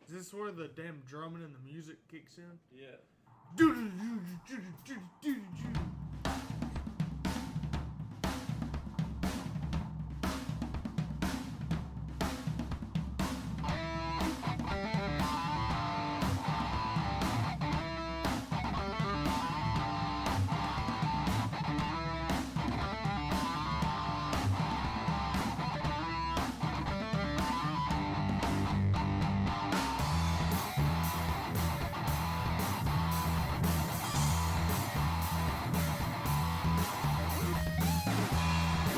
Is this where the damn drumming and the music kicks in? Yeah.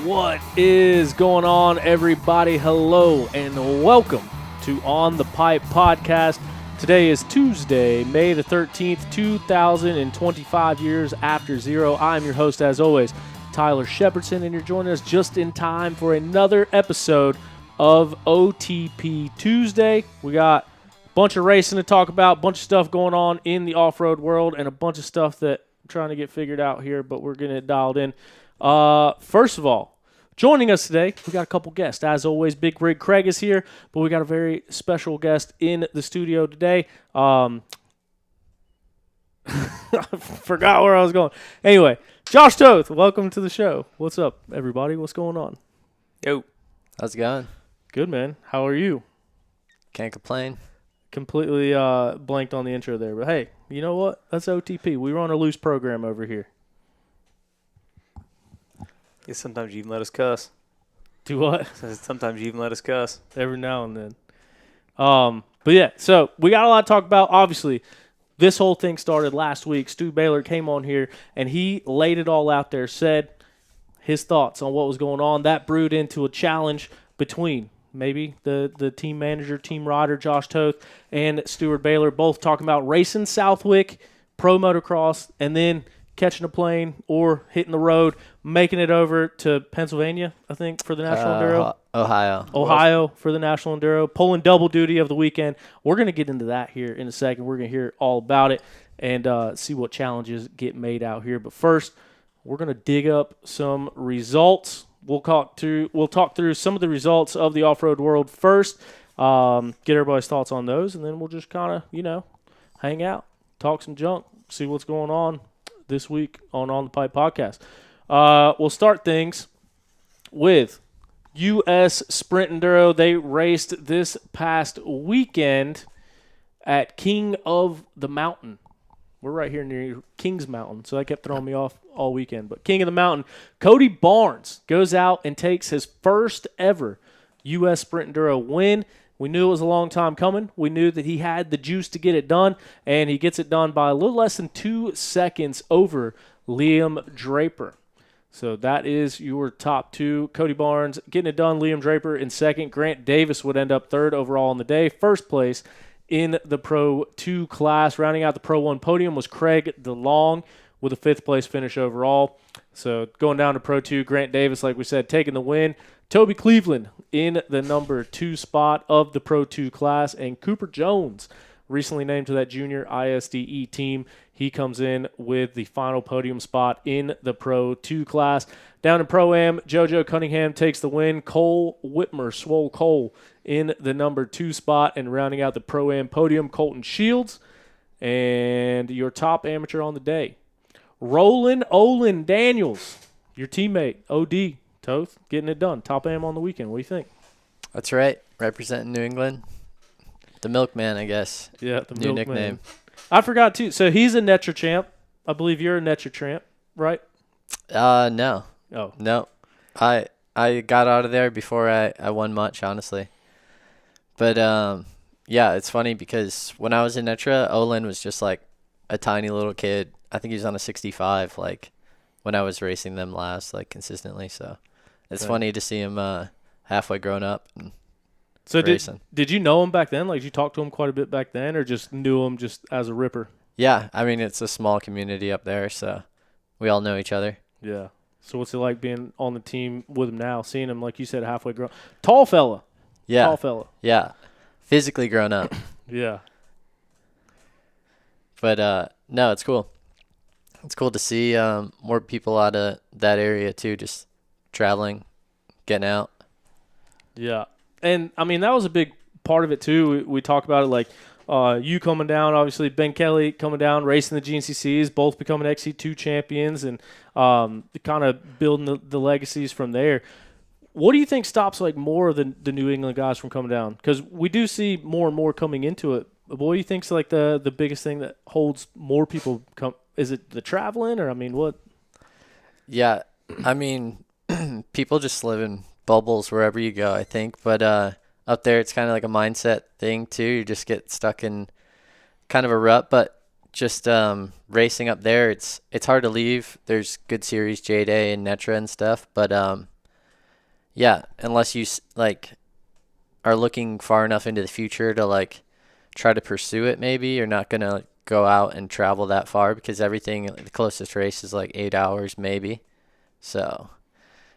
What is going on, everybody? Hello and welcome to On the Pipe Podcast. Today is Tuesday, May the 13th, 2025, years after zero. I'm your host, as always, Tyler Shepardson, and you're joining us just in time for another episode of OTP Tuesday. We got a bunch of racing to talk about, a bunch of stuff going on in the off-road world, and a bunch of stuff that I'm trying to get figured out here, but we're getting it dialed in. First of all, joining us today, we got a couple guests. As always, Big Rig Craig is here, but we got a very special guest in the studio today. I forgot where I was going. Anyway, Josh Toth, welcome to the show. What's up, everybody? What's going on? Yo, how's it going? Good, man. How are you? Can't complain. Completely blanked on the intro there, but hey, you know what? That's OTP. We run a loose program over here. Yeah, sometimes you even let us cuss. Do what? Sometimes you even let us cuss. Every now and then. But yeah, so we got a lot to talk about. Obviously, this whole thing started last week. Stu Baylor came on here, and he laid it all out there, said his thoughts on what was going on. That brewed into a challenge between maybe the team manager, team rider, Josh Toth, and Stuart Baylor, both talking about racing Southwick, pro motocross, and then catching a plane or hitting the road, making it over to Pennsylvania, I think, for the National Enduro. Ohio for the National Enduro, pulling double duty of the weekend. We're going to get into that here in a second. We're going to hear all about it and see what challenges get made out here. But first, we're going to dig up some results. We'll talk through some of the results of the off-road world first, get everybody's thoughts on those, and then we'll just kind of, hang out, talk some junk, see what's going on this week on the Pipe Podcast. We'll start things with U.S. Sprint Enduro. They raced this past weekend at King of the Mountain. We're right here near Kings Mountain, so that kept throwing me off all weekend. But King of the Mountain, Cody Barnes goes out and takes his first ever U.S. Sprint Enduro win. We knew it was a long time coming. We knew that he had the juice to get it done, and he gets it done by a little less than 2 seconds over Liam Draper. So that is your top two. Cody Barnes getting it done, Liam Draper in second. Grant Davis would end up third overall on the day. First place in the Pro 2 class. Rounding out the Pro 1 podium was Craig DeLong with a fifth place finish overall. So going down to Pro 2, Grant Davis, like we said, taking the win. Toby Cleveland in the number 2 spot of the Pro 2 class. And Cooper Jones, recently named to that junior ISDE team, he comes in with the final podium spot in the Pro 2 class. Down in Pro-Am, JoJo Cunningham takes the win. Cole Whitmer, Swole Cole, in the number 2 spot. And rounding out the Pro-Am podium, Colton Shields. And your top amateur on the day, Roland Olin Daniels, your teammate, OD Toth, getting it done. Top Am on the weekend. What do you think? That's right. Representing New England. The Milkman, I guess. Yeah, the new Milkman. Nickname. I forgot, too. So he's a Netra champ. I believe you're a Netra champ, right? No. Oh. No. I got out of there before I won much, honestly. But, yeah, it's funny because when I was in Netra, Olin was just like a tiny little kid. I think he was on a 65, like, when I was racing them last, like, consistently. So it's funny to see him halfway grown up and so racing. Did you know him back then? Like, did you talk to him quite a bit back then, or just knew him just as a ripper? Yeah, I mean, it's a small community up there, so we all know each other. Yeah. So what's it like being on the team with him now, seeing him, like you said, halfway grown? Tall fella. Yeah. Tall fella. Yeah. Physically grown up. Yeah. But, no, it's cool. It's cool to see more people out of that area, too, just traveling, getting out. Yeah. And, I mean, that was a big part of it, too. We talk about it like you coming down, obviously, Ben Kelly coming down, racing the GNCCs, both becoming XC2 champions and kind of building the legacies from there. What do you think stops, like, more of the New England guys from coming down? Because we do see more and more coming into it. But what do you think's, like, the biggest thing that holds more people come? Is it the traveling, or, I mean, what? Yeah, I mean, people just live in bubbles wherever you go, I think. But up there, it's kind of like a mindset thing, too. You just get stuck in kind of a rut. But just racing up there, it's hard to leave. There's good series, J-Day and Netra and stuff. But Yeah, unless you are looking far enough into the future to try to pursue it, maybe you're not gonna go out and travel that far because the closest race is 8 hours maybe. So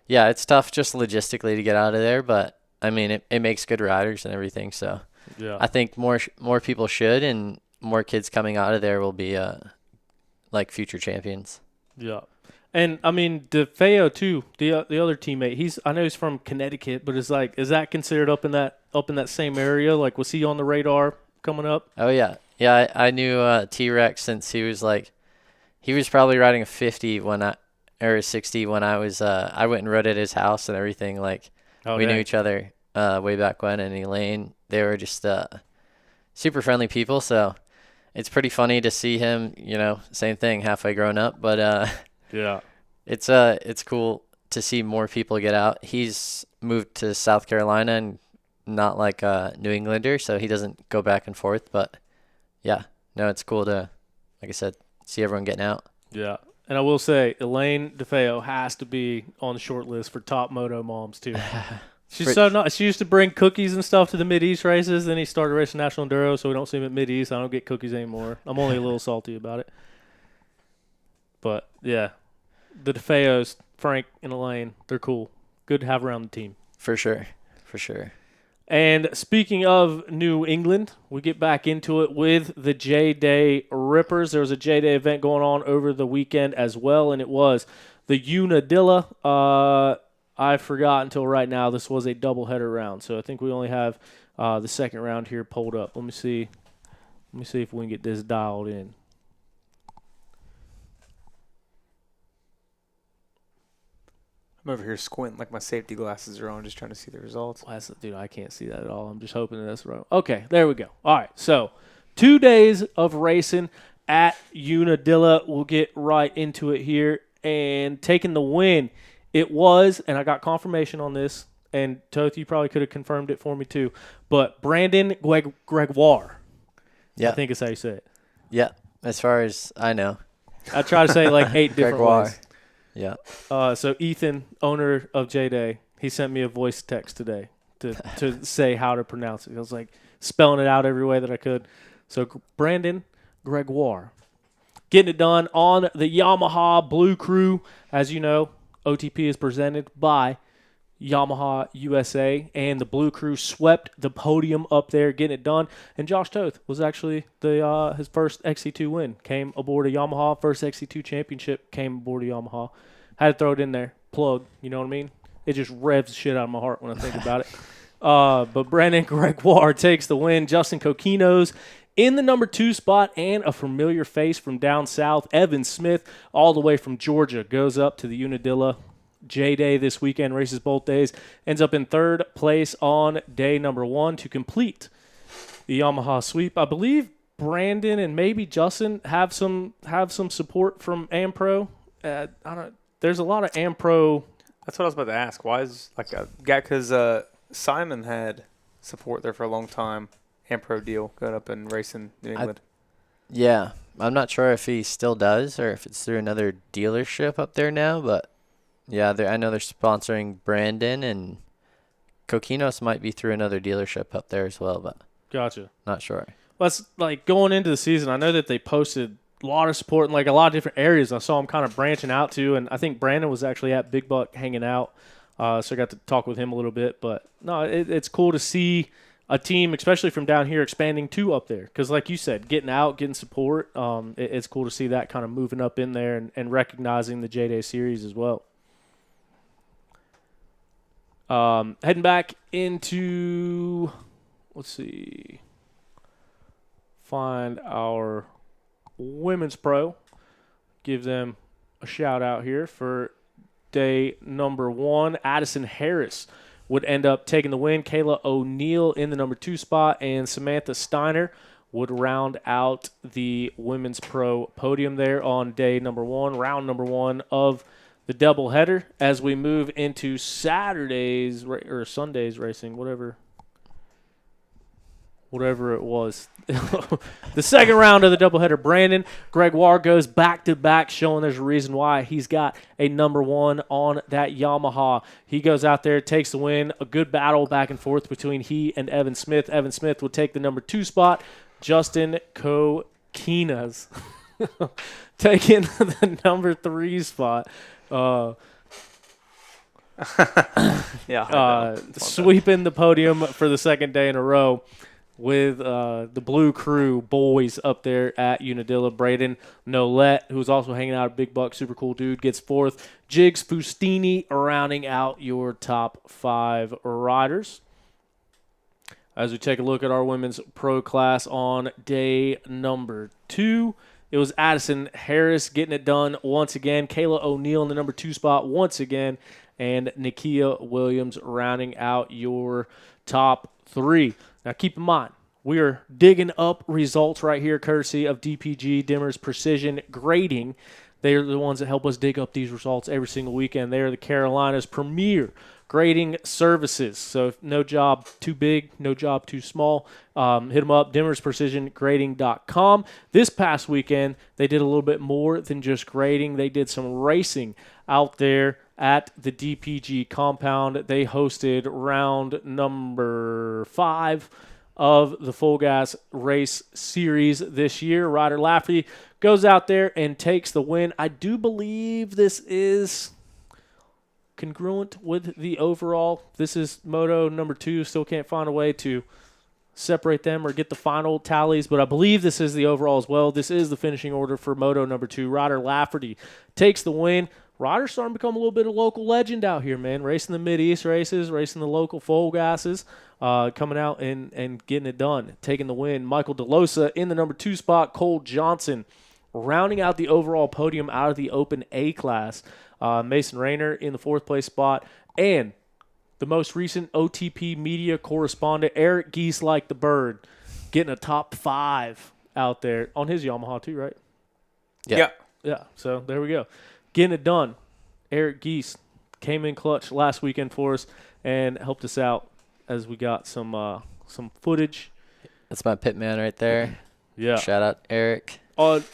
yeah, it's tough just logistically to get out of there, but I mean it makes good riders and everything. So Yeah. I think more people should, and more kids coming out of there will be future champions. Yeah. And I mean DeFeo too, the other teammate. I know he's from Connecticut, but is that considered up in that same area? Was he on the radar coming up? Oh yeah. Yeah, I knew T-Rex since he was probably riding a 50 or a 60 when I went and rode at his house and everything. We knew each other way back when, and Elaine, they were just super friendly people, so it's pretty funny to see him, same thing, halfway grown up, but yeah. It's cool to see more people get out. He's moved to South Carolina and not like a New Englander, so he doesn't go back and forth, but yeah, no, it's cool to, like I said, see everyone getting out. Yeah. And I will say, Elaine DeFeo has to be on the short list for top moto moms, too. She's so nice. She used to bring cookies and stuff to the Mid-East races. Then he started racing National Enduro, so we don't see him at Mid-East. I don't get cookies anymore. I'm only a little salty about it. But, yeah, the DeFeos, Frank and Elaine, they're cool. Good to have around the team. For sure. For sure. And speaking of New England, we get back into it with the J-Day Rippers. There was a J-Day event going on over the weekend as well, and it was the Unadilla. I forgot until right now this was a doubleheader round, so I think we only have the second round here pulled up. Let me see if we can get this dialed in. I'm over here squinting like my safety glasses are on, just trying to see the results. Dude, I can't see that at all. I'm just hoping that that's right. Okay, there we go. All right, so 2 days of racing at Unadilla. We'll get right into it here. And taking the win, it was, and I got confirmation on this, and Toth, you probably could have confirmed it for me too, but Brandon Gregoire. Yeah. I think is how you say it. Yeah, as far as I know. I try to say 8 different ways. Yeah. So Ethan, owner of J-Day, he sent me a voice text today to say how to pronounce it. I was spelling it out every way that I could. So Brandon Gregoire, getting it done on the Yamaha Blue Crew. As you know, OTP is presented by Yamaha USA, and the Blue Crew swept the podium up there, getting it done. And Josh Toth was actually his first XC2 win. Came aboard a Yamaha. First XC2 championship came aboard a Yamaha. Had to throw it in there. Plug, you know what I mean? It just revs the shit out of my heart when I think about it. But Brandon Gregoire takes the win. Justin Coquinos in the number 2 spot, and a familiar face from down south, Evan Smith, all the way from Georgia, goes up to the Unadilla J-Day this weekend, races both days, ends up in 3rd place on day number 1 to complete the Yamaha sweep. I believe Brandon and maybe Justin have some support from AmPro. There's a lot of AmPro. That's what I was about to ask. Why is because Simon had support there for a long time. AmPro deal going up and racing New England. Yeah, I'm not sure if he still does or if it's through another dealership up there now, but yeah, I know they're sponsoring Brandon, and Coquinos might be through another dealership up there as well, but Gotcha. Not sure. Well, it's going into the season, I know that they posted a lot of support in a lot of different areas. I saw them kind of branching out to, and I think Brandon was actually at Big Buck hanging out, so I got to talk with him a little bit. But no, it's cool to see a team, especially from down here, expanding to up there. Because like you said, getting out, getting support, it's cool to see that kind of moving up in there and recognizing the J-Day series as well. Heading back into, let's see, find our women's pro. Give them a shout out here for day number 1. Addison Harris would end up taking the win. Kayla O'Neill in the number 2 spot, and Samantha Steiner would round out the women's pro podium there on day number 1, round number 1 of the doubleheader. As we move into Saturday's or Sunday's racing, whatever whatever it was. The second round of the doubleheader, Brandon Gregoire goes back-to-back, showing there's a reason why he's got a number 1 on that Yamaha. He goes out there, takes the win. A good battle back and forth between he and Evan Smith. Evan Smith will take the number 2 spot. Justin Kokinas taking the number 3 spot. Sweeping the podium for the second day in a row with the Blue Crew boys up there at Unadilla. Braden Nolette, who's also hanging out at Big Buck, super cool dude, gets 4th. Jigs Fustini rounding out your top 5 riders. As we take a look at our women's pro class on day number 2, it was Addison Harris getting it done once again. Kayla O'Neill in the number 2 spot once again. And Nakia Williams rounding out your top 3. Now, keep in mind, we are digging up results right here, courtesy of DPG, Dimmer's Precision Grading. They are the ones that help us dig up these results every single weekend. They are the Carolina's premier grading services. So, if no job too big, no job too small, hit them up, dimmersprecisiongrading.com. This past weekend, they did a little bit more than just grading. They did some racing out there at the DPG compound. They hosted round number 5 of the Full Gas Race Series this year. Ryder Lafferty goes out there and takes the win. I do believe this is congruent with the overall. This is Moto number 2. Still can't find a way to separate them or get the final tallies, but I believe this is the overall as well. This is the finishing order for Moto number 2. Ryder Lafferty takes the win. Ryder's starting to become a little bit of local legend out here, man. Racing the Mid-East races, racing the local Full Gases, coming out and getting it done, taking the win. Michael DeLosa in the number 2 spot. Cole Johnson rounding out the overall podium out of the Open A class. Mason Rayner in the 4th place spot. And the most recent OTP media correspondent, Eric Geese like the bird, getting a top 5 out there on his Yamaha too, right? Yeah. Yeah, so there we go. Getting it done. Eric Geese came in clutch last weekend for us and helped us out as we got some footage. That's my pit man right there. Yeah. Shout out Eric.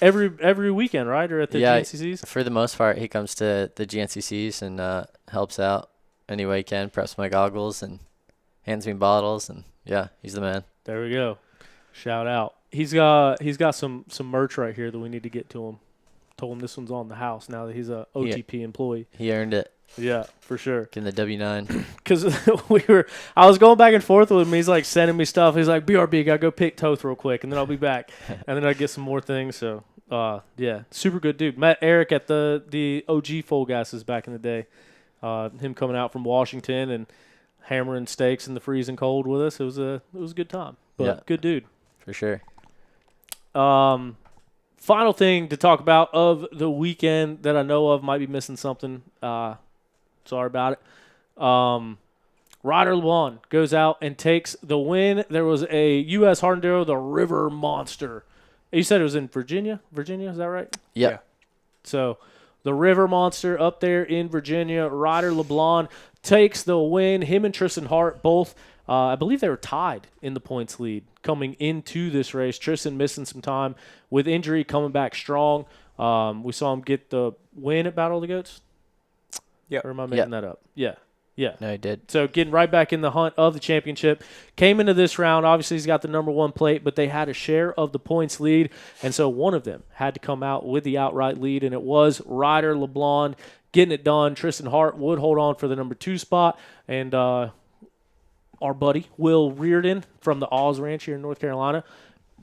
Every weekend, right? Or at the GNCCs? For the most part, he comes to the GNCCs and helps out any way he can, preps my goggles and hands me bottles, and yeah, he's the man. There we go. Shout out. He's got some merch right here that we need to get to him. Told him this one's on the house now that he's a OTP employee. He earned it. Yeah, for sure. Getting the W9. Because I was going back and forth with him. He's like sending me stuff. He's like, BRB, gotta go pick Toth real quick, and then I'll be back. And then I get some more things. So, yeah, super good dude. Met Eric at the OG Full Gases back in the day. Him coming out from Washington and hammering steaks in the freezing cold with us. It was a good time. But yeah, good dude. For sure. Final thing to talk about of the weekend that I know of, might be missing something. Sorry about it. Ryder LeBlanc goes out and takes the win. There was a U.S. Hard-Enduro, the River Monster. You said it was in Virginia? Virginia, is that right? Yeah. So the River Monster up there in Virginia. Ryder LeBlanc takes the win. Him and Tristan Hart both, I believe they were tied in the points lead coming into this race. Tristan missing some time with injury, coming back strong. We saw him get the win at Battle of the Goats. Yeah. Or am I making that up? Yeah. Yeah. No, he did. So getting right back in the hunt of the championship. Came into this round. Obviously, he's got the number 1 plate, but they had a share of the points lead. And so one of them had to come out with the outright lead, and it was Ryder LeBlanc getting it done. Tristan Hart would hold on for the number 2 spot. And our buddy, Will Reardon from the Oz Ranch here in North Carolina,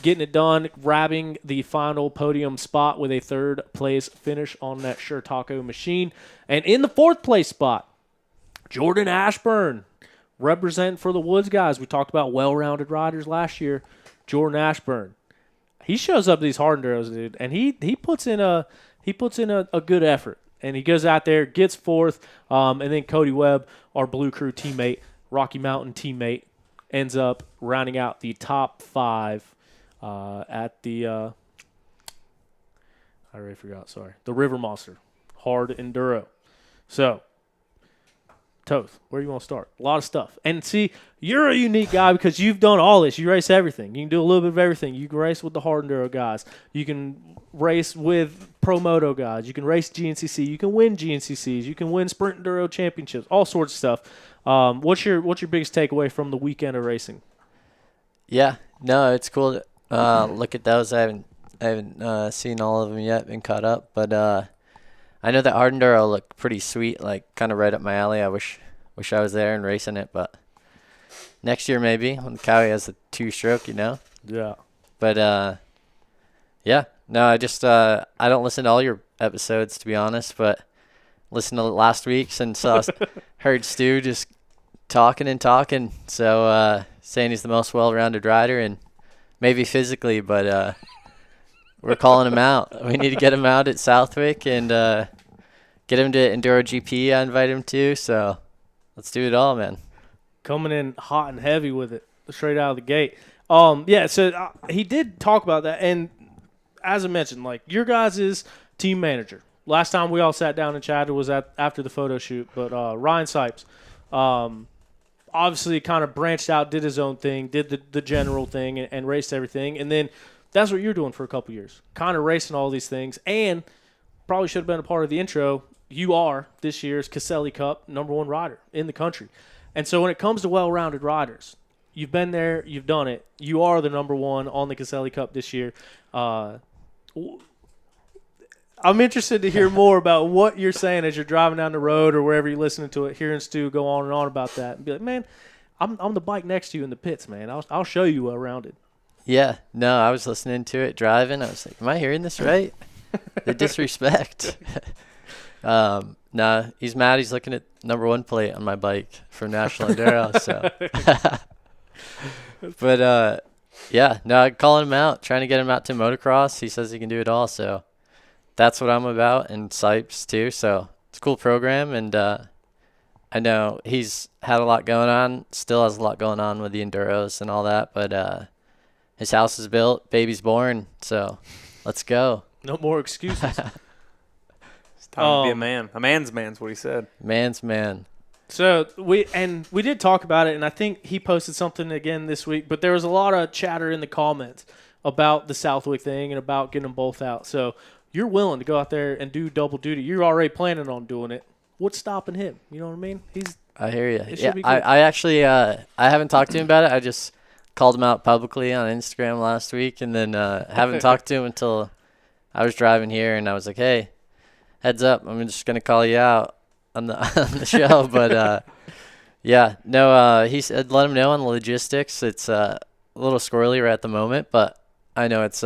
getting it done, grabbing the final podium spot with a 3rd place finish on that Sure Taco machine. And in the 4th place spot, Jordan Ashburn, representing for the Woods guys. We talked about well-rounded riders last year. Jordan Ashburn, he shows up these hard enduros, dude, and he puts in a good effort. And he goes out there, gets 4th, and then Cody Webb, our Blue Crew teammate, Rocky Mountain teammate, ends up rounding out the top 5 at the I already forgot. Sorry, the River Monster Hard Enduro. So. Toth, where do you want to start? A lot of stuff. And see, you're a unique guy because you've done all this. You race everything. You can do a little bit of everything. You can race with the hard enduro guys. You can race with pro moto guys. You can race GNCC. You can win GNCCs. You can win sprint enduro championships. All sorts of stuff. What's your biggest takeaway from the weekend of racing? Yeah, no, it's cool to look at those. I haven't seen all of them yet, been caught up, but I know that hard enduro looked pretty sweet, like kind of right up my alley. I wish I was there and racing it, but next year maybe when Cowie has a 2-stroke, Yeah. But yeah, no, I just I don't listen to all your episodes to be honest, but listened to last week since heard Stu just talking and talking. So saying he's the most well-rounded rider and maybe physically, but we're calling him out. We need to get him out at Southwick and get him to Enduro GP. I invite him to. So let's do it all, man. Coming in hot and heavy with it, straight out of the gate. Yeah, so he did talk about that. And as I mentioned, like your guys' team manager. Last time we all sat down and chatted was after the photo shoot. But Ryan Sipes, obviously kind of branched out, did his own thing, did the general thing and raced everything. And then that's what you're doing for a couple years, kind of racing all these things. And probably should have been a part of the intro. You are this year's Caselli Cup #1 rider in the country. And so when it comes to well-rounded riders, you've been there, you've done it. You are the #1 on the Caselli Cup this year. I'm interested to hear more about what you're saying as you're driving down the road or wherever you're listening to it, hearing Stu go on and on about that. And be like, man, I'm the bike next to you in the pits, man. I'll show you well-rounded. Yeah, no, I was listening to it driving. I was like, am I hearing this right? The disrespect. No, he's mad. He's looking at #1 plate on my bike for National Enduro. So, but yeah, no, I'm calling him out, trying to get him out to motocross. He says he can do it all. So that's what I'm about, and Sipes too. So it's a cool program, and I know he's had a lot going on, still has a lot going on with the enduros and all that. But his house is built, baby's born. So let's go. No more excuses. It's time to be a man. A man's man's what he said. Man's man. So we did talk about it, and I think he posted something again this week. But there was a lot of chatter in the comments about the Southwick thing and about getting them both out. So you're willing to go out there and do double duty. You're already planning on doing it. What's stopping him? You know what I mean? I hear you. Yeah, I actually I haven't talked to him about it. I just called him out publicly on Instagram last week, and then haven't talked to him until I was driving here, and I was like, hey, heads up, I'm just gonna call you out on the show. But yeah, no, he said let him know on the logistics. It's a little squirrely right at the moment, but I know it's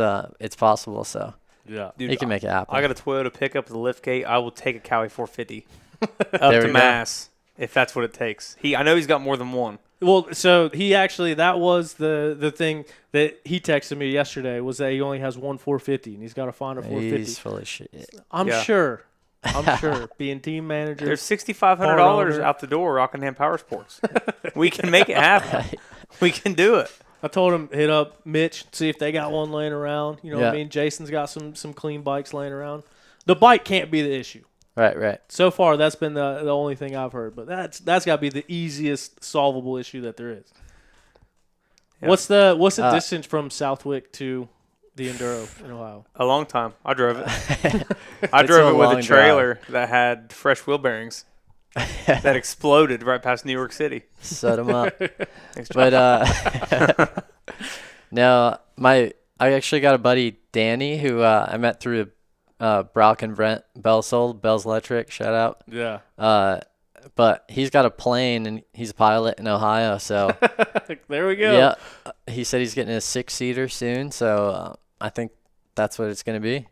possible. So yeah, dude, he can make it happen. I got a Toyota pickup with a lift gate. I will take a Cowie 450 up to Mass if that's what it takes. I know he's got more than one. Well, so he actually, that was the thing that he texted me yesterday, was that he only has one 450 and he's got to find a 450. He's full of shit. I'm sure. Being team manager. There's $6,500 out the door, Rockingham Power Sports. We can make it happen. We can do it. I told him hit up Mitch, see if they got one laying around. You know what I mean? Jason's got some clean bikes laying around. The bike can't be the issue. Right. So far, that's been the only thing I've heard. But that's got to be the easiest solvable issue that there is. Yeah. What's the distance from Southwick to the Enduro in Ohio? A long time. I drove it. I drove it with a trailer that had fresh wheel bearings that exploded right past New York City. Set them up. But no, I actually got a buddy, Danny, who I met through Brock and Brent Bellsold, Bell's Electric, shout out. Yeah. But he's got a plane and he's a pilot in Ohio, so there we go. Yeah, he said he's getting a 6-seater soon, so I think that's what it's gonna be.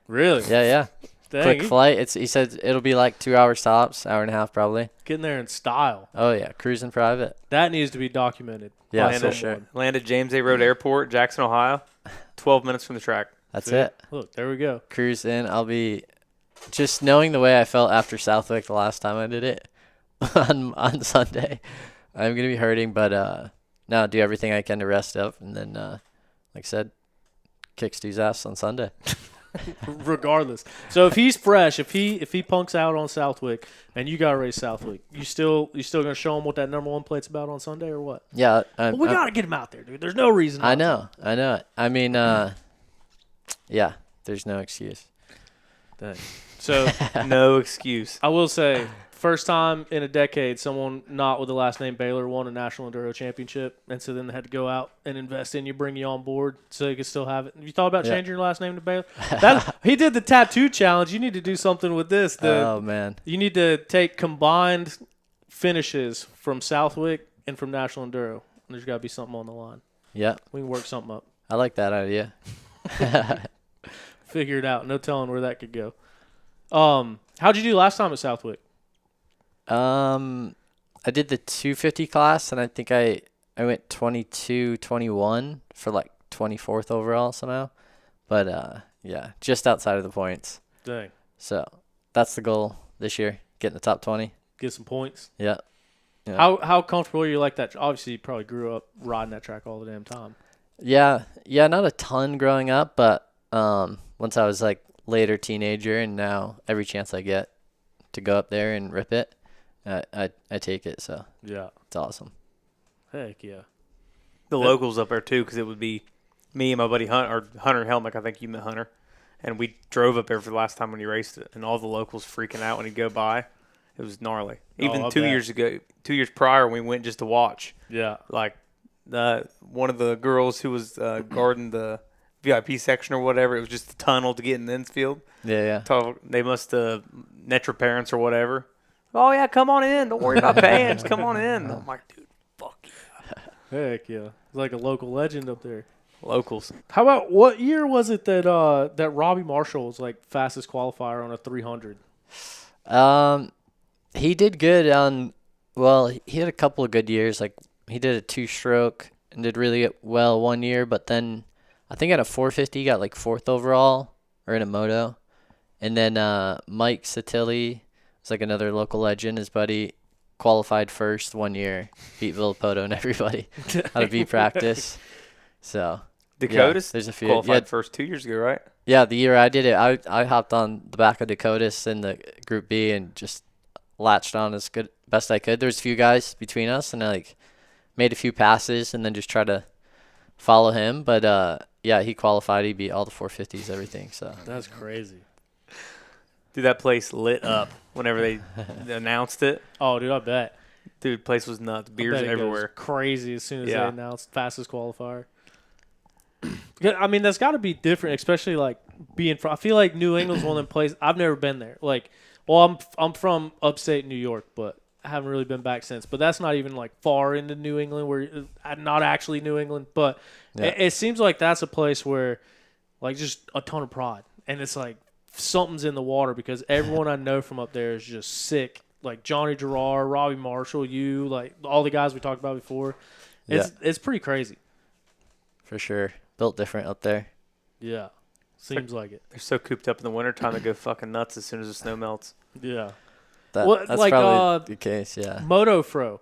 Really? Yeah. Dang, quick flight. He said it'll be like 2 hours tops, hour and a half probably. Getting there in style. Oh yeah, cruising private. That needs to be documented. Yeah, for sure. Landed James A. Road Airport, Jackson, Ohio. 12 minutes from the track. That's it. Look, there we go. Cruise in. I'll be just knowing the way I felt after Southwick the last time I did it on Sunday. I'm gonna be hurting, but now do everything I can to rest up, and then like I said, kick Stu's ass on Sunday. regardless. So if he's fresh, if he punks out on Southwick, and you gotta race Southwick, you still gonna show him what that number 1 plate's about on Sunday or what? Yeah. Well, we gotta get him out there, dude. There's no reason. I know. I mean, yeah. There's no excuse. Dang. So No excuse. I will say, first time in a decade, someone not with the last name Baylor won a national enduro championship, and so then they had to go out and invest in you, bring you on board, so you could still have it. Have you thought about changing your last name to Baylor? He did the tattoo challenge. You need to do something with this. Oh man. You need to take combined finishes from Southwick and from National Enduro. There's got to be something on the line. Yeah. We can work something up. I like that idea. Figure it out. No telling where that could go. How'd you do last time at Southwick? I did the 250 class, and I think I went 22-21 for like 24th overall somehow. But yeah, just outside of the points. Dang. So that's the goal this year, get in the top 20. Get some points. Yeah. Yeah. How comfortable are you like that? Obviously, you probably grew up riding that track all the damn time. Yeah, not a ton growing up, but once I was like later teenager, and now every chance I get to go up there and rip it, I take it. So yeah, it's awesome. Heck yeah. The locals up there too, because it would be me and my buddy Hunter Helmick. I think you met Hunter, and we drove up there for the last time when he raced it, and all the locals freaking out when he'd go by. It was gnarly. Even 2 years ago, 2 years prior, we went just to watch. Yeah, like one of the girls who was guarding the VIP section or whatever. It was just a tunnel to get in the infield. Yeah. They must have net your parents or whatever. Oh yeah, come on in. Don't worry about paying. Just come on in. I'm like, dude, fuck yeah. Heck yeah. It's like a local legend up there. Locals. How about what year was it that Robbie Marshall was like fastest qualifier on a 300? He did good on. Well, he had a couple of good years. Like he did a 2-stroke and did really well one year, but then I think at a 450 he got like 4th overall or in a moto. And then Mike Satilli was like another local legend. His buddy qualified first one year, beat Villapoto and everybody out of B practice. So Dakotas, yeah, there's a few. Qualified first 2 years ago, right? Yeah, the year I did it, I hopped on the back of Dakotas in the Group B and just latched on as best I could. There's a few guys between us, and I like made a few passes and then just try to follow him. But yeah, he qualified. He beat all the 450s, everything. So that's crazy. Dude, that place lit up whenever they announced it. Oh, dude, I bet. Dude, place was nuts. Beers everywhere. Crazy as soon as they announced fastest qualifier. I mean, that's got to be different, especially like being from. I feel like New England's one of them places. I've never been there. Like, well, I'm from upstate New York, but I haven't really been back since. But that's not even like far into New England, where not actually New England, but it seems like that's a place where like just a ton of pride, and it's like something's in the water because everyone I know from up there is just sick. Like Johnny Gerard, Robbie Marshall, you, like all the guys we talked about before. It's pretty crazy. For sure. Built different up there. Yeah. Seems like it. They're so cooped up in the wintertime they go fucking nuts as soon as the snow melts. Yeah. That's like, probably the case, yeah. Motofro.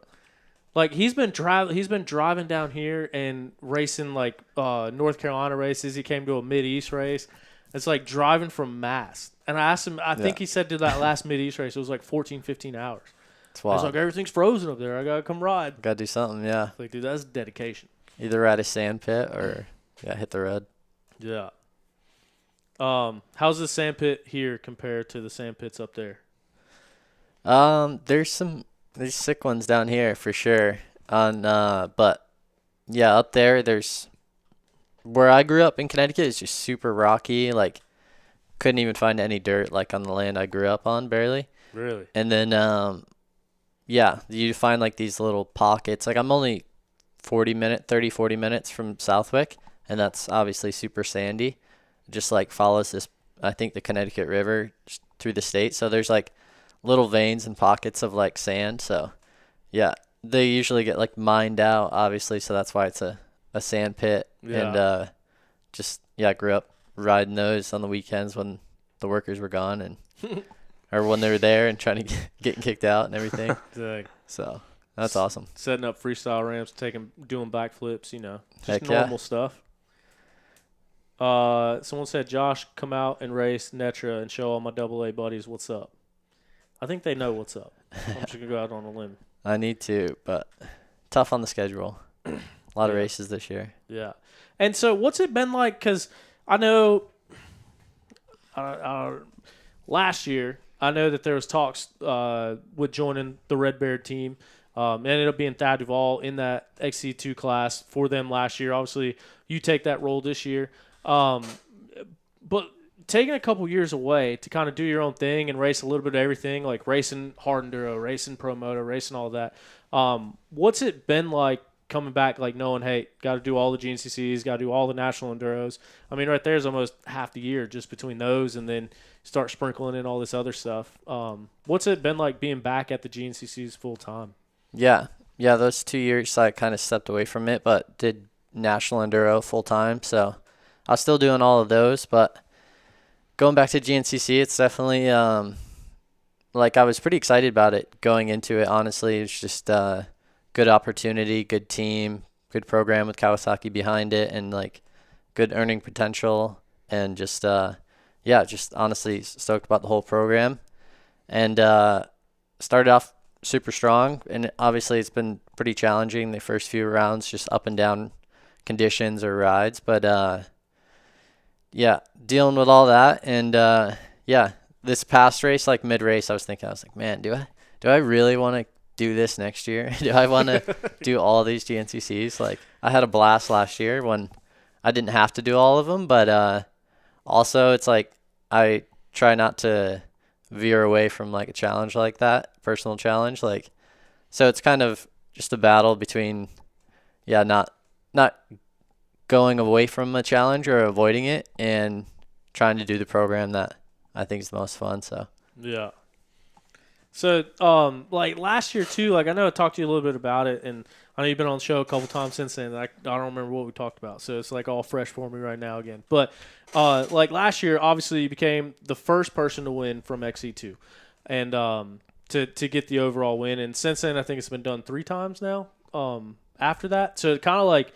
Like he's been driving down here and racing like North Carolina races. He came to a Mid-East race. It's like driving from Mass. And I asked him, I think he said to that last Mid-East race, it was like 14, 15 hours. It's wild. He's like, everything's frozen up there. I got to come ride. Got to do something, yeah. Like, dude, that's dedication. Either ride a sand pit or, hit the road. Yeah. How's the sand pit here compared to the sand pits up there? There's sick ones down here for sure. But yeah, up there's where I grew up in Connecticut is just super rocky. Like, couldn't even find any dirt like on the land I grew up on, barely. Really? And then you find like these little pockets. Like I'm only 40 minutes from Southwick, and that's obviously super sandy. Just like follows this, I think, the Connecticut River through the state. So there's like little veins and pockets of like sand. So yeah, they usually get like mined out, obviously. So that's why it's a sand pit. Yeah. And grew up riding those on the weekends when the workers were gone and or when they were there and trying to get kicked out and everything. Dang. So that's awesome. Setting up freestyle ramps, doing backflips, just normal stuff. Someone said, Josh, come out and race Netra and show all my AA buddies what's up. I think they know what's up. I'm just going to go out on a limb. I need to, but tough on the schedule. A lot of races this year. Yeah. And so what's it been like? Because I know last year, I know that there was talks with joining the Red Bear team. It ended up being Thad Duvall in that XC2 class for them last year. Obviously, you take that role this year. But taking a couple years away to kind of do your own thing and race a little bit of everything, like racing hard enduro, racing pro moto, racing all that. What's it been like coming back, like knowing, hey, got to do all the GNCCs, got to do all the national enduros? I mean, right there's almost half the year just between those, and then start sprinkling in all this other stuff. What's it been like being back at the GNCCs full time? Yeah, those 2 years I kind of stepped away from it, but did national enduro full time. So I was still doing all of those, but going back to GNCC, it's definitely like I was pretty excited about it going into it. Honestly, it's just good opportunity, good team, good program with Kawasaki behind it, and like good earning potential, and just just honestly stoked about the whole program, and started off super strong, and obviously it's been pretty challenging the first few rounds, just up and down conditions or rides, but dealing with all that, and this past race, like mid race, I was like, man, do I really want to do this next year? Do I want to do all these GNCCs? Like, I had a blast last year when I didn't have to do all of them, but also it's like I try not to veer away from like a challenge like that, personal challenge, like, so it's kind of just a battle between not going away from a challenge or avoiding it, and trying to do the program that I think is the most fun. So yeah. So like last year too, like I know I talked to you a little bit about it, and I know you've been on the show a couple times since then. I don't remember what we talked about, so it's like all fresh for me right now again. But like last year, obviously you became the first person to win from XC2, and to get the overall win. And since then, I think it's been done 3 times now. After that, so it kind of like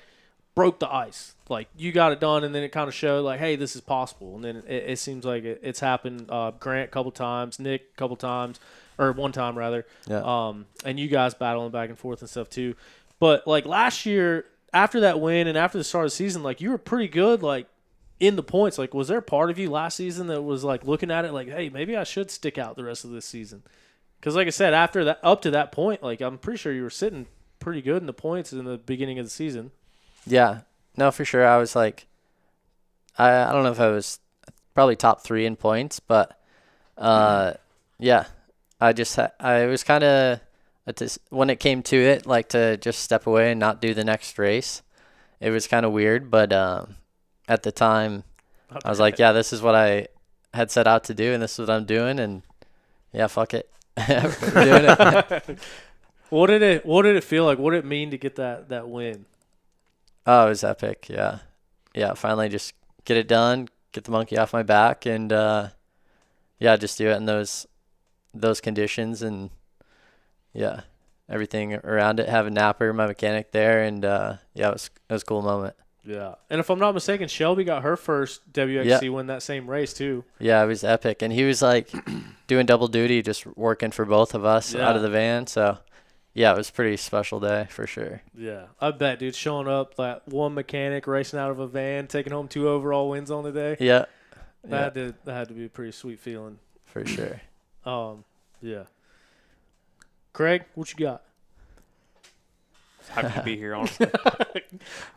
broke the ice. Like you got it done, and then it kind of showed like, hey, this is possible. And then it seems like it's happened. Grant a couple times, Nick a couple times, or one time rather. yeah, And you guys battling back and forth and stuff too. But like last year, after that win and after the start of the season, like you were pretty good, like in the points. Like, was there a part of you last season that was like looking at it like, hey, maybe I should stick out the rest of this season? Because like I said, after that, up to that point, like I'm pretty sure you were sitting pretty good in the points in the beginning of the season. Yeah, no, for sure. I was like, I don't know if I was probably top 3 in points, but I was kind of, when it came to it, like to just step away and not do the next race, it was kind of weird. But at the time, I was like, yeah, this is what I had set out to do, and this is what I'm doing, and yeah, fuck it. We're doing it. What did it feel like? What did it mean to get that win? Oh, it was epic. Yeah. Finally just get it done, get the monkey off my back, and just do it in those conditions, and everything around it. Have a napper, my mechanic there, and it was a cool moment. Yeah. And if I'm not mistaken, Shelby got her first WXC win that same race too. Yeah, it was epic, and he was like doing double duty, just working for both of us out of the van. So yeah, it was a pretty special day for sure. Yeah, I bet, dude. Showing up, that one mechanic racing out of a van, taking home 2 overall wins on the day. Yeah, that had to be a pretty sweet feeling for sure. Yeah. Craig, what you got? Happy to be here, honestly.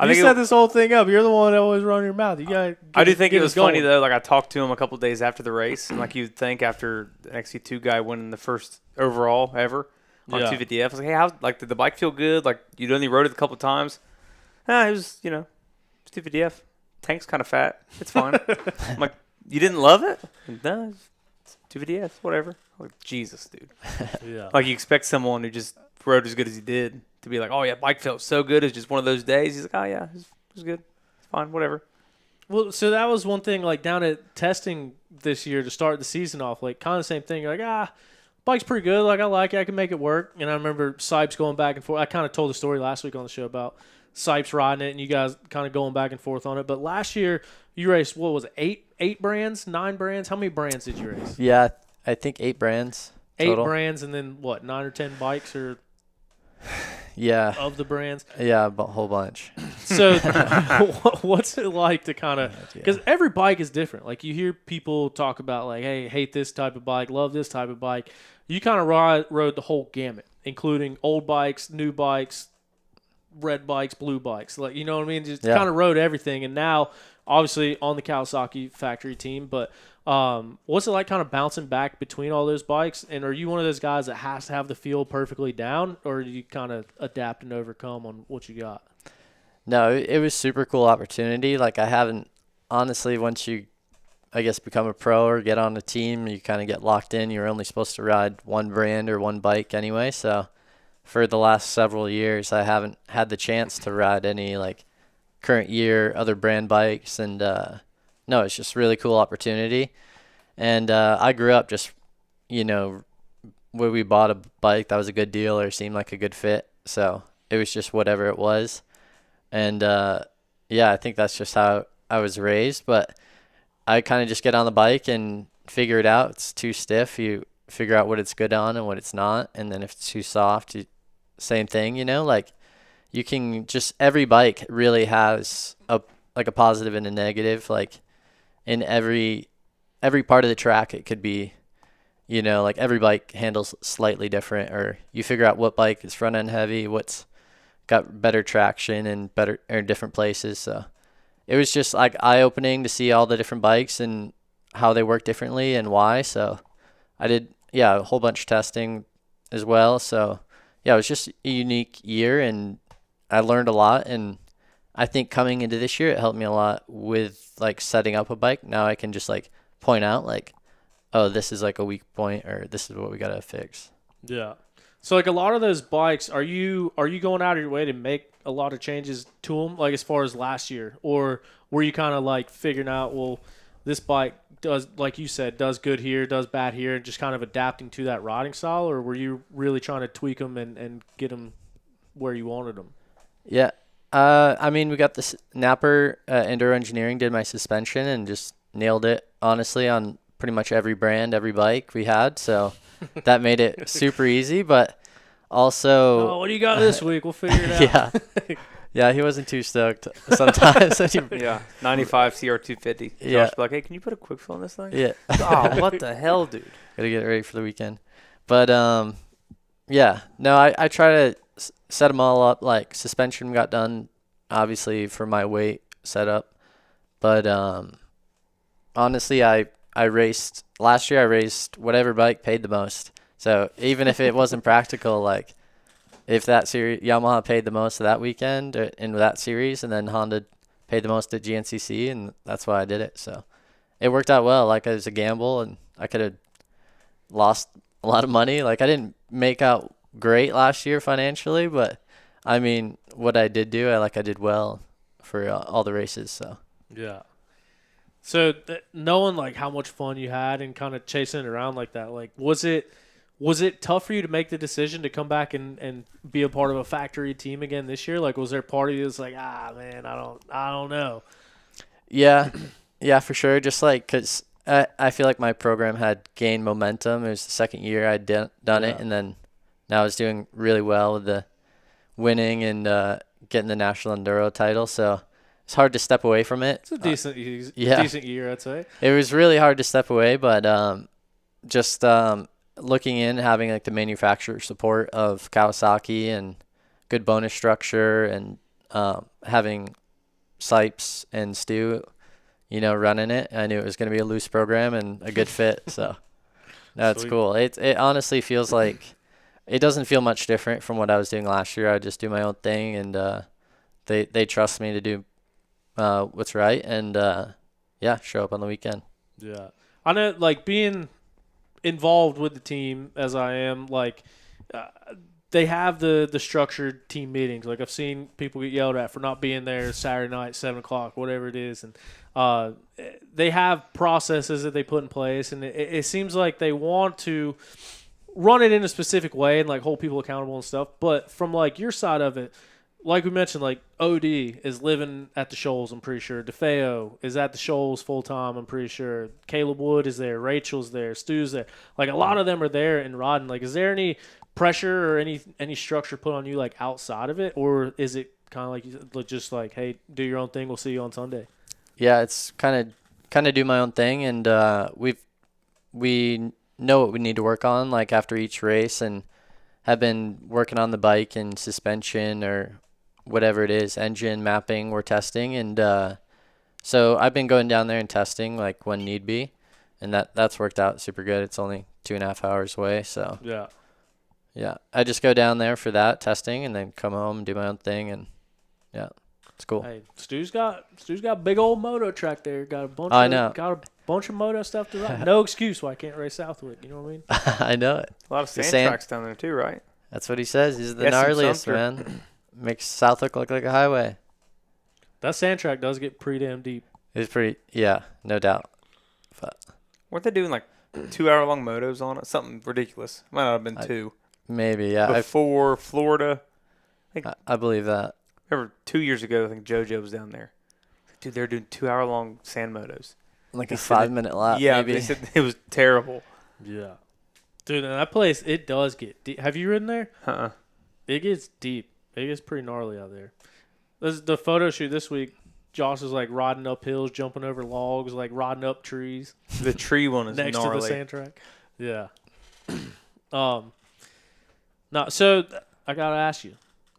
You set this whole thing up. You're the one that always run your mouth. You got. I do think it was funny though. Like I talked to him a couple days after the race, and like you'd think after the XC2 guy winning the first overall ever on 250F, I was like, hey, did the bike feel good? Like you'd only rode it a couple times. It was, it's 250F. Tank's kind of fat. It's fine. I'm like, you didn't love it? No, it's 250F. Whatever. I'm like, Jesus, dude. Yeah. Like you expect someone who just rode as good as he did to be like, oh yeah, bike felt so good. It's just one of those days. He's like, oh yeah, it was good. It's fine. Whatever. Well, so that was one thing, like down at testing this year to start the season off, like kind of the same thing. You're like, bike's pretty good. Like I like it. I can make it work. And I remember Sipes going back and forth. I kind of told the story last week on the show about Sipes riding it, and you guys kind of going back and forth on it. But last year, you raced, what was it, 8 brands, 9 brands? How many brands did you race? Yeah, I think 8 brands total. 8 brands, and then, what, 9 or 10 bikes or yeah of the brands? Yeah, a whole bunch. So what's it like to kind of – because every bike is different. Like, you hear people talk about, like, hey, hate this type of bike, love this type of bike. You kind of rode the whole gamut, including old bikes, new bikes, red bikes, blue bikes. Like, you know what I mean? Just kind of rode everything. And now, obviously, on the Kawasaki factory team. But what's it like kind of bouncing back between all those bikes? And are you one of those guys that has to have the feel perfectly down, or do you kind of adapt and overcome on what you got? No, it was super cool opportunity. Like, I haven't – honestly, once you, I guess, become a pro or get on a team, you kind of get locked in. You're only supposed to ride one brand or one bike anyway. So for the last several years, I haven't had the chance to ride any, like, current year other brand bikes. And, no, it's just really cool opportunity. And I grew up just, you know, where we bought a bike that was a good deal or seemed like a good fit. So it was just whatever it was. And, yeah, I think that's just how I was raised. But I kind of just get on the bike and figure it out. It's too stiff. You figure out what it's good on and what it's not. And then if it's too soft, same thing, you know? Like, you can just – every bike really has a positive and a negative. Like, in every part of the track, it could be, you know, like every bike handles slightly different, or you figure out what bike is front end heavy, what's got better traction and better or different places. So it was just like eye opening to see all the different bikes and how they work differently and why. So I did, a whole bunch of testing as well. So yeah, it was just a unique year and I learned a lot. And I think coming into this year, it helped me a lot with like setting up a bike. Now I can just like point out like, oh, this is like a weak point or this is what we got to fix. Yeah. So like a lot of those bikes, are you going out of your way to make a lot of changes to them, like as far as last year? Or were you kind of like figuring out, well, this bike does, like you said, does good here, does bad here, and just kind of adapting to that riding style? Or were you really trying to tweak them and get them where you wanted them? Yeah. I mean, we got this Napper Enduro Engineering did my suspension and just nailed it, honestly, on pretty much every brand, every bike we had. So that made it super easy. But also, oh, what do you got this week? We'll figure it out. Yeah, he wasn't too stoked sometimes. Yeah, 95 CR250. Yeah. Josh like, hey, can you put a quick fill in this thing? Yeah. Oh, what the hell, dude? Gotta get it ready for the weekend. But yeah, no, I try to set them all up. Like suspension got done, obviously for my weight setup. But honestly, I raced last year. I raced whatever bike paid the most. So even if it wasn't practical, like if that series Yamaha paid the most of that weekend in that series, and then Honda paid the most at GNCC, and that's why I did it. So it worked out well. Like it was a gamble, and I could have lost a lot of money. Like I didn't make out great last year financially, but I mean, what I did do, I did well for all the races. So yeah. So knowing like how much fun you had and kind of chasing it around like that, like was it tough for you to make the decision to come back and be a part of a factory team again this year? Like was there a part of you that's like, man, I don't know. Yeah, for sure. Just like because I feel like my program had gained momentum. It was the second year I'd done it, and then now I was doing really well with the winning and getting the national enduro title. So it's hard to step away from it. It's a decent year, I'd say. It was really hard to step away, but just looking in, having like the manufacturer support of Kawasaki and good bonus structure, and having Sipes and Stu, running it. I knew it was going to be a loose program and a good fit. So that's cool. It honestly feels like it doesn't feel much different from what I was doing last year. I just do my own thing, and they trust me to do what's right, and show up on the weekend. Yeah, I know. Like being involved with the team as I am, like they have the structured team meetings. Like I've seen people get yelled at for not being there Saturday night, 7:00, whatever it is, and they have processes that they put in place, and it seems like they want to run it in a specific way and like hold people accountable and stuff. But from like your side of it, like we mentioned, like OD is living at the Shoals, I'm pretty sure. DeFeo is at the Shoals full time, I'm pretty sure. Caleb Wood is there. Rachel's there. Stu's there. Like, a lot of them are there and riding. Like, is there any pressure or any structure put on you, like, outside of it? Or is it kind of like just like, hey, do your own thing. We'll see you on Sunday? Yeah, it's kind of do my own thing, and we know what we need to work on, like, after each race, and have been working on the bike and suspension or whatever it is, engine mapping we're testing. And so I've been going down there and testing, like, when need be, and that's worked out super good. It's only 2.5 hours away, so yeah, I just go down there for that testing and then come home and do my own thing, and yeah, it's cool. Hey, Stu's got a big old moto track there. Got a bunch of moto stuff to ride. No excuse why I can't race Southwick. You know what I mean? I know it. A lot of sand tracks down there too, right? That's what he says. He's the gnarliest, man. Makes Southwick look like a highway. That sand track does get pretty damn deep. It's pretty, yeah, no doubt. But weren't they doing like 2-hour-long motos on it? Something ridiculous. Might not have been 2. Maybe, yeah. Before Florida. I believe that. Remember 2 years ago, I think JoJo was down there. Dude, they're doing 2-hour-long sand motos. Like a 5-minute lap, yeah, maybe. They said it was terrible. Yeah. Dude, and that place, it does get deep. Have you ridden there? Uh-uh. It gets deep. It gets pretty gnarly out there. The photo shoot this week, Josh is like riding up hills, jumping over logs, like riding up trees. The tree one is next gnarly. to the sand track. Yeah. No, so I gotta ask you.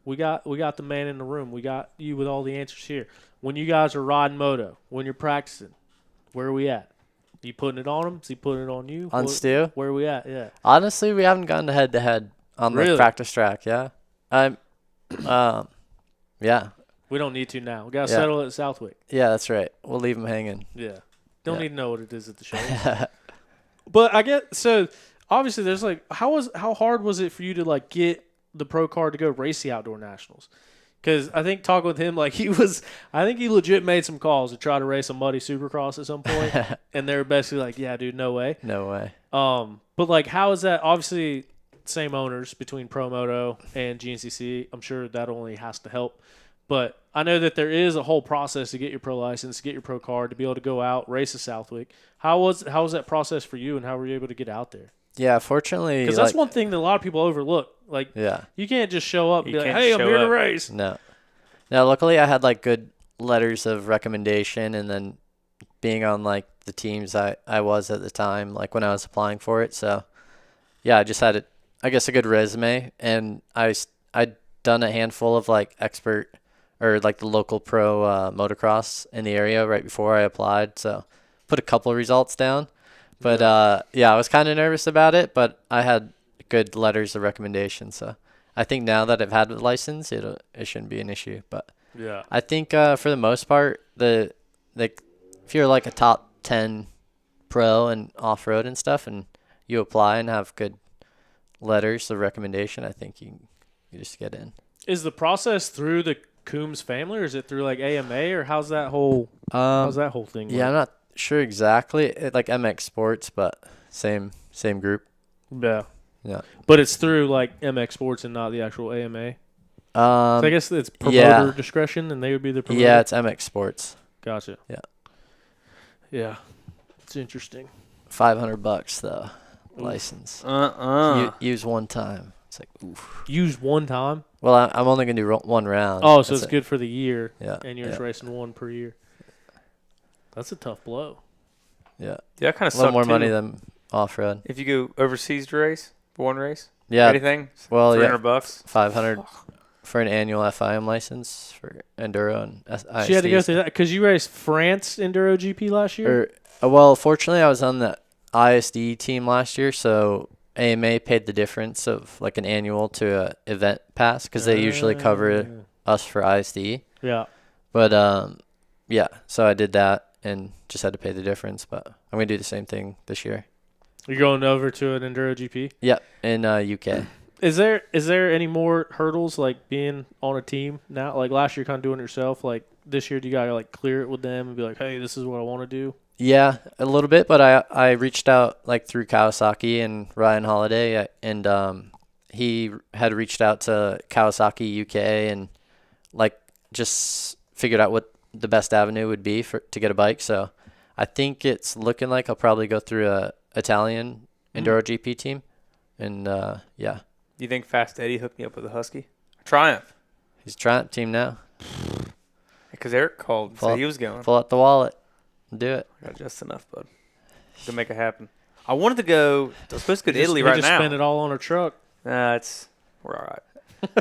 We got the man in the room. We got you with all the answers here. When you guys are riding moto, when you're practicing, where are we at? You putting it on him? Is he putting it on you? On Stu? Where are we at? Yeah. Honestly, we haven't gone head to head on the practice track. Yeah. Yeah. We don't need to now. We gotta settle it at Southwick. Yeah, that's right. We'll leave him hanging. Yeah. Don't need to know what it is at the show. But I get so obviously there's like how hard was it for you to like get the pro card to go race the outdoor nationals? Because I think talking with him, like I think he legit made some calls to try to race a muddy supercross at some point, and they were basically like, "Yeah, dude, no way." No way. But like, how is that? Obviously, same owners between Pro Moto and GNCC. I'm sure that only has to help. But I know that there is a whole process to get your pro license, to get your pro card, to be able to go out race a Southwick. How was that process for you, and how were you able to get out there? Yeah, fortunately, because that's one thing that a lot of people overlook. Like, you can't just show up and be like, "Hey, I'm here to race." No. Luckily, I had like good letters of recommendation, and then being on like the teams I was at the time, like when I was applying for it. So, yeah, I just had a good resume, and I'd done a handful of like expert or like the local pro motocross in the area right before I applied. So, put a couple of results down. But, I was kind of nervous about it, but I had good letters of recommendation. So I think now that I've had the license, it shouldn't be an issue. But yeah, I think for the most part, if you're like a top 10 pro and off-road and stuff, and you apply and have good letters of recommendation, I think you just get in. Is the process through the Coombs family, or is it through like AMA, or how's that whole thing? Yeah, I'm not sure exactly. Like MX Sports, but same group. Yeah. Yeah. But it's through like MX Sports and not the actual AMA. So I guess it's promoter discretion, and they would be the promoter. Yeah, it's MX Sports. Gotcha. Yeah. Yeah. It's interesting. $500 though, license. Use one time. It's like, oof. Use one time? Well, I'm only gonna do one round. Oh, so it's good for the year. Yeah. And you're just racing one per year. That's a tough blow. Yeah. Yeah, kind of a little more money than off-road. If you go overseas to race for one race. Yeah. Anything? Well, $300. $500 for an annual FIM license for enduro and ISD. So you had to go through that because you raced France Enduro GP last year. Well, fortunately, I was on the ISD team last year, so AMA paid the difference of like an annual to a event pass because they usually cover us for ISD. Yeah. But so I did that and just had to pay the difference. But I'm gonna do the same thing this year. You're going over to an Enduro GP? Yep, in UK. Is there any more hurdles like being on a team now? Like last year, kind of doing it yourself. Like this year, do you gotta like clear it with them and be like, hey, this is what I want to do? Yeah, a little bit, but I reached out like through Kawasaki and Ryan Holiday, and he had reached out to Kawasaki UK and like just figured out what the best avenue would be to get a bike. So I think it's looking like I'll probably go through a Italian Enduro GP team. And yeah. Do you think Fast Eddie hooked me up with a Husky? Triumph. He's Triumph team now. Because Eric called, so he was going. Pull out the wallet. Do it. I got just enough, bud, to make it happen. I wanted to go. I was supposed to go to Italy right just now. Spend it all on a truck. We're all right.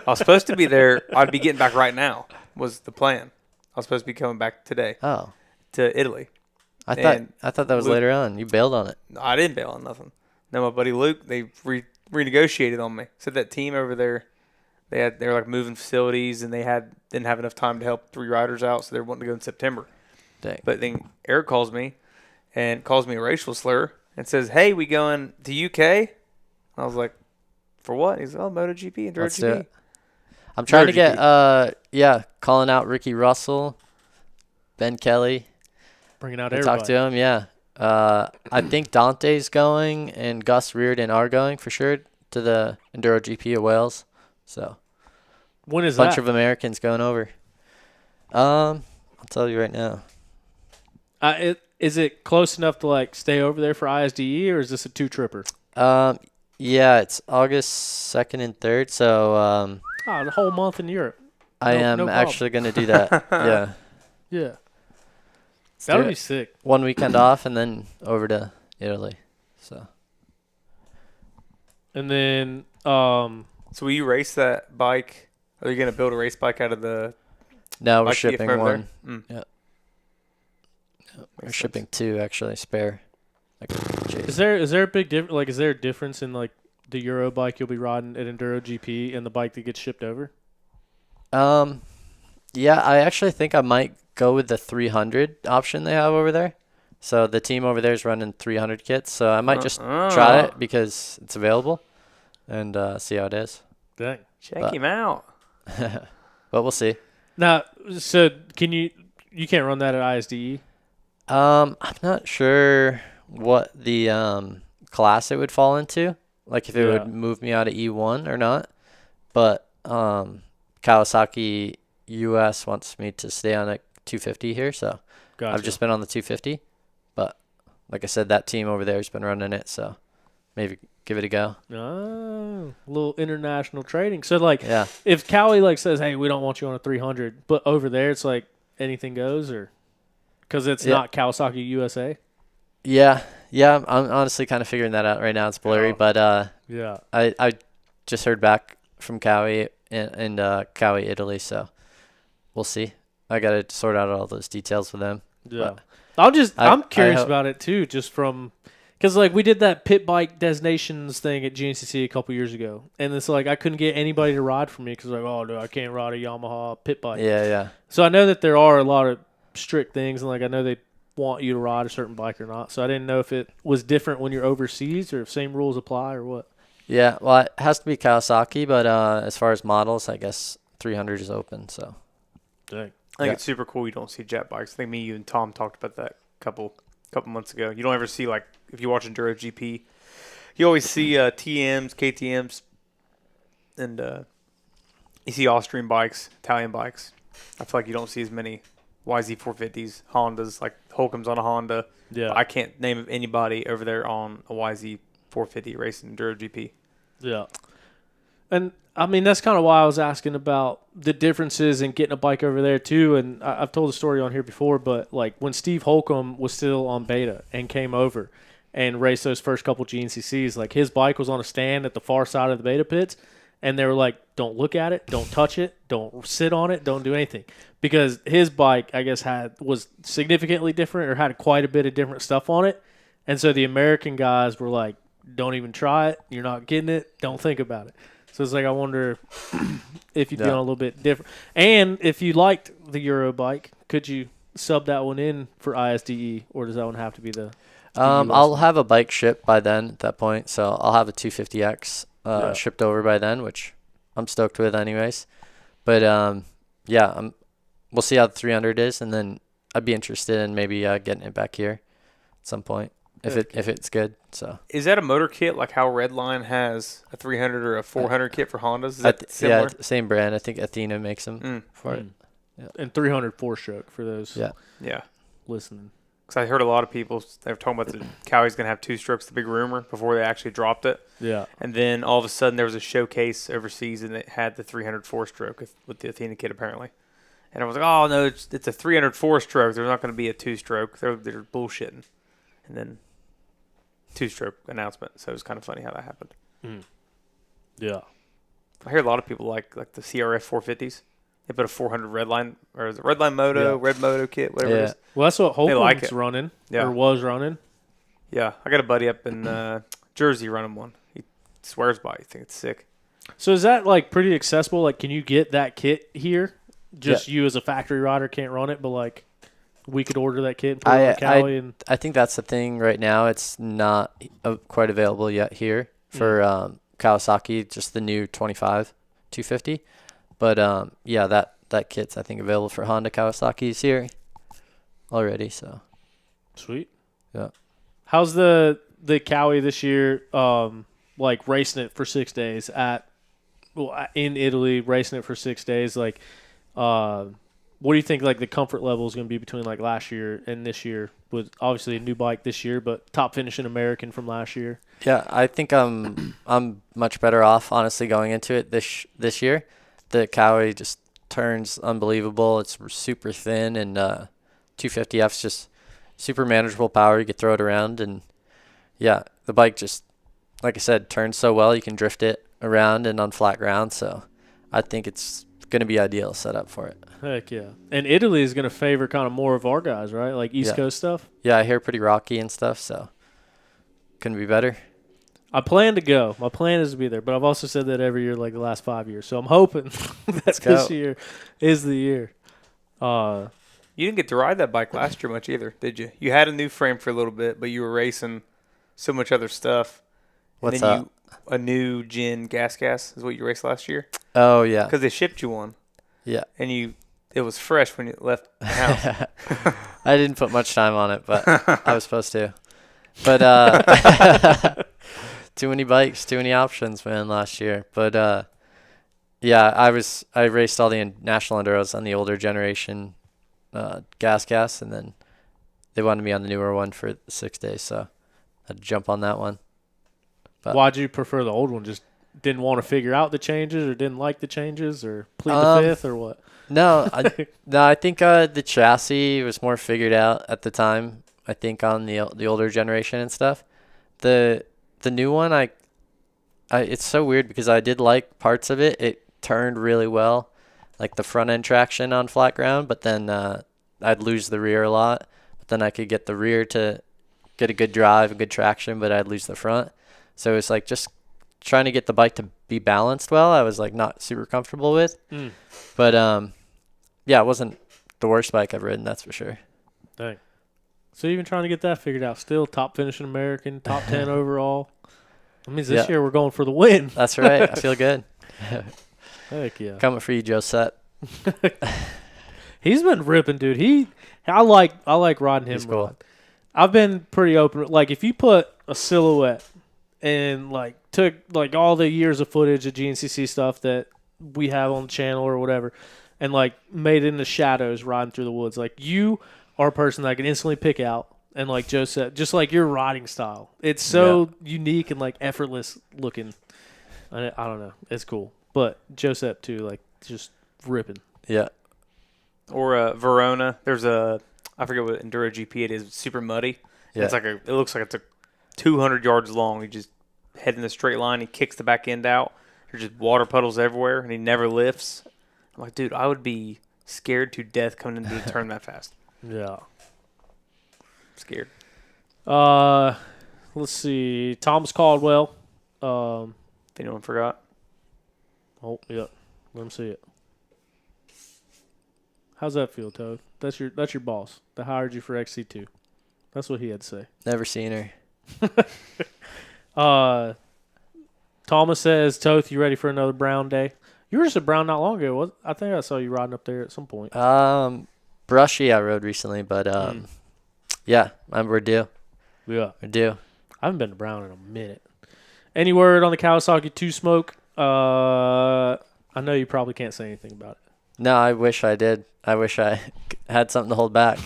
I was supposed to be there. I'd be getting back right now. Was the plan? I was supposed to be coming back today. Oh, to Italy. I thought that was later on. You bailed on it. No, I didn't bail on nothing. No, my buddy Luke, they renegotiated on me. Said that team over there, they were like moving facilities and they didn't have enough time to help 3 riders out, so they were wanting to go in September. Dang. But then Eric calls me and calls me a racial slur and says, "Hey, we going to UK?" And I was like, "For what?" He's like, "Oh, MotoGP and Let's do GP." it. I'm trying to get calling out Ricky Russell, Ben Kelly. Bringing out Talk to him, yeah. I think Dante's going and Gus Reardon are going for sure to the Enduro GP of Wales. So when is bunch that? of Americans going over. I'll tell you right now. Is it close enough to like stay over there for ISDE, or is this a 2-tripper? Yeah, it's August 2nd and 3rd. So the whole month in Europe. I am actually going to do that. Yeah. Yeah. That would be sick. 1 weekend off and then over to Italy. So. And then So will you race that bike? Are you going to build a race bike out of the No, we're bike you get shipping from over one. there? Yep. We're shipping 2 actually, spare. Is there a big difference? Like, is there a difference in like the Euro bike you'll be riding at Enduro GP and the bike that gets shipped over? Yeah, I actually think I might go with the 300 option they have over there. So the team over there is running 300 kits. So I might just try it because it's available and see how it is. Dang. Check him out. But we'll see. Now, so you can't run that at ISDE? I'm not sure what the class it would fall into, like if it would move me out of E1 or not. But Kawasaki US wants me to stay on a 250 here, so gotcha. I've just been on the 250. But like I said, that team over there has been running it, so maybe give it a go. Oh, a little international trading. So like, if Cowie like says, "Hey, we don't want you on a 300," but over there it's like anything goes, or because it's not Kawasaki USA. Yeah. I'm honestly kind of figuring that out right now. It's blurry, but I just heard back from Cowie and Cowie Italy, so we'll see. I got to sort out all those details with them. Yeah. I'm curious about it too, just from because like we did that pit bike designations thing at GNCC a couple years ago, and it's like I couldn't get anybody to ride for me because like, oh no, I can't ride a Yamaha pit bike. Yeah. So I know that there are a lot of strict things, and like I know they want you to ride a certain bike or not. So I didn't know if it was different when you're overseas or if same rules apply or what. Yeah, well, it has to be Kawasaki, but as far as models, I guess 300 is open. So. Dang. I think it's super cool you don't see jet bikes. I think me, you, and Tom talked about that a couple months ago. You don't ever see, like, if you watch Enduro GP, you always see TMs, KTMs, and you see Austrian bikes, Italian bikes. I feel like you don't see as many YZ450s, Hondas, like Holcomb's on a Honda. Yeah. I can't name anybody over there on a YZ450 racing Enduro GP. Yeah. And, I mean, that's kind of why I was asking about the differences in getting a bike over there, too. And I've told the story on here before, but, like, when Steve Holcomb was still on beta and came over and raced those first couple GNCCs, like, his bike was on a stand at the far side of the beta pits, and they were like, don't look at it, don't touch it, don't sit on it, don't do anything. Because his bike, I guess, was significantly different or had quite a bit of different stuff on it. And so the American guys were like, don't even try it, you're not getting it, don't think about it. So it's like I wonder if you'd done a little bit different. And if you liked the Euro bike, could you sub that one in for ISDE, or does that one have to be the I'll have a bike shipped by then at that point, so I'll have a 250X shipped over by then, which I'm stoked with anyways. But, we'll see how the 300 is, and then I'd be interested in maybe getting it back here at some point. if it's good. So Is that a motor kit like how Redline has a 300 or a 400 kit for Hondas? Is that similar? yeah, same brand. I think Athena makes them for it. Yeah. And 300 4-stroke for those Yeah. listening. Because I heard a lot of people, they were talking about the Cowie's going to have 2 strokes, the big rumor, before they actually dropped it. Yeah. And then all of a sudden there was a showcase overseas and it had the 300 4-stroke with the Athena kit apparently. And I was like, oh, no, it's a 300 4-stroke. There's not going to be a 2-stroke. They're bullshitting. And then 2-stroke announcement. So it was kind of funny how that happened. Yeah. I hear a lot of people like the CRF 450s. They put a 400 Redline, or is it Redline Moto, Red Moto kit, whatever it is. Well, that's what Holcomb's like it. running, Yeah. or was running. Yeah, I got a buddy up in Jersey running one. He swears by it. I think it's sick. So is that like pretty accessible? Like, can you get that kit here? Just you as a factory rider can't run it, but like we could order that kit and put it on Cali. And I think that's the thing right now. It's not quite available yet here for Kawasaki, just the new 25 250. But that kit's I think available for Honda Kawasaki's here already. So sweet. Yeah. How's the Cowie this year? Like racing it for 6 days in Italy, racing it for 6 days. Like, what do you think? Like the comfort level is going to be between like last year and this year? With obviously a new bike this year, but top finishing American from last year. Yeah, I think I'm much better off honestly going into it this year. The Cowie just turns unbelievable. It's super thin, and 250F's just super manageable power. You could throw it around, and yeah, the bike just, like I said, turns so well. You can drift it around and on flat ground. So I think it's going to be ideal setup for it. Heck yeah. And Italy is going to favor kind of more of our guys, right? Like East Coast stuff. Yeah, I hear pretty rocky and stuff, so couldn't be better. I plan to go. My plan is to be there, but I've also said that every year, like the last 5 years. So I'm hoping that this year is the year. You didn't get to ride that bike last year much either, did you? You had a new frame for a little bit, but you were racing so much other stuff. What's up? A new Gin gas is what you raced last year? Oh, yeah. Because they shipped you one. Yeah. And it was fresh when you left the house. I didn't put much time on it, but I was supposed to. But too many bikes, too many options, man, last year. But yeah, I raced all the national enduros on the older generation gas, and then they wanted me on the newer one for 6 days, so I had to jump on that one. But why'd you prefer the old one? Just didn't want to figure out the changes, or didn't like the changes, or plead the fifth, or what? No, I think the chassis was more figured out at the time. I think on the older generation and stuff. The new one, it's so weird because I did like parts of it. It turned really well, like the front end traction on flat ground, but then I'd lose the rear a lot. But then I could get the rear to get a good drive, a good traction, but I'd lose the front. So it's like just trying to get the bike to be balanced well. I was like not super comfortable with, but yeah, it wasn't the worst bike I've ridden, that's for sure. Dang. So even trying to get that figured out, still top finishing American, top 10 overall. That means this year we're going for the win. That's right. I feel good. Heck yeah. Coming for you, Josette. He's been ripping, dude. I like riding him. He's cool. I've been pretty open. Like if you put a silhouette and like took like all the years of footage of GNCC stuff that we have on the channel or whatever, and like made it in the shadows riding through the woods, like you are a person that I can instantly pick out. And like Joe said, just like your riding style, it's so unique and like effortless looking. I don't know, it's cool. But Joseph too, like just ripping. Yeah. Or Verona. There's I forget what Enduro GP it is. It's super muddy. Yeah. It looks like it's 200 yards long. You just head in a straight line. He kicks the back end out. There's just water puddles everywhere, and he never lifts. I'm like, dude, I would be scared to death coming into the turn that fast. Yeah. Scared. Let's see. Thomas Caldwell. If anyone forgot. Oh, yeah. Let him see it. How's that feel, Toth? That's your boss that hired you for XC2. That's what he had to say. Never seen her. Thomas says, Toth, you ready for another brown day? You were just at Brown not long ago. I think I saw you riding up there at some point. Brushy I rode recently, but yeah, we're due. Yeah. Or do. I haven't been to Brown in a minute. Any word on the Kawasaki 2 smoke? I know you probably can't say anything about it. No, I wish I did. I wish I had something to hold back.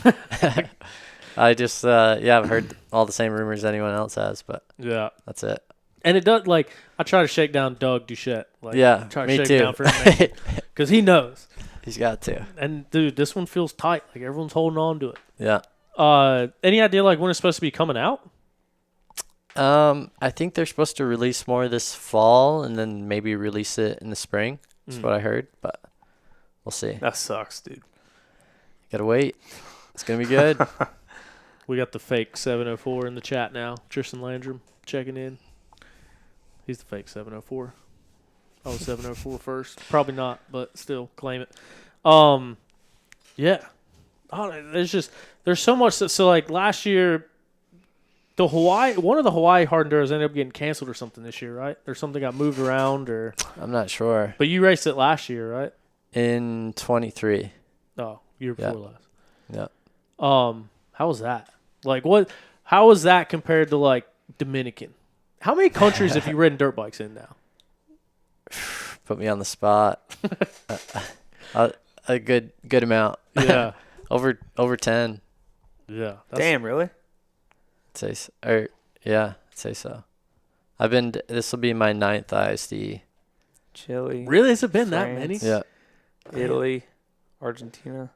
I just, I've heard all the same rumors anyone else has, but Yeah. that's it. And it does, like, I try to shake down Doug Duchette. Like, Yeah, try to me shake too. him down for him. Because he knows. He's got to. And, dude, this one feels tight. Like, everyone's holding on to it. Yeah. Any idea, like, when it's supposed to be coming out? I think they're supposed to release more this fall and then maybe release it in the spring. That's what I heard, but we'll see. That sucks, dude. Gotta wait. It's gonna be good. We got the fake 704 in the chat now. Tristan Landrum checking in. He's the fake 704. I was 704 first. Probably not, but still claim it. Yeah. There's so much so like last year one of the Hawaii hard enduros ended up getting canceled or something this year, right? Or something got moved around or I'm not sure. But you raced it last year, right? In 23. Oh, year before last. Yeah. How was that? Like how was that compared to like Dominican? How many countries have you ridden dirt bikes in now? Put me on the spot. A good amount. Yeah. over 10. Yeah. Damn, really? I'd say so. This will be my 9th ISD. Chile. Really? Has it been that many? Yeah. Italy, Argentina,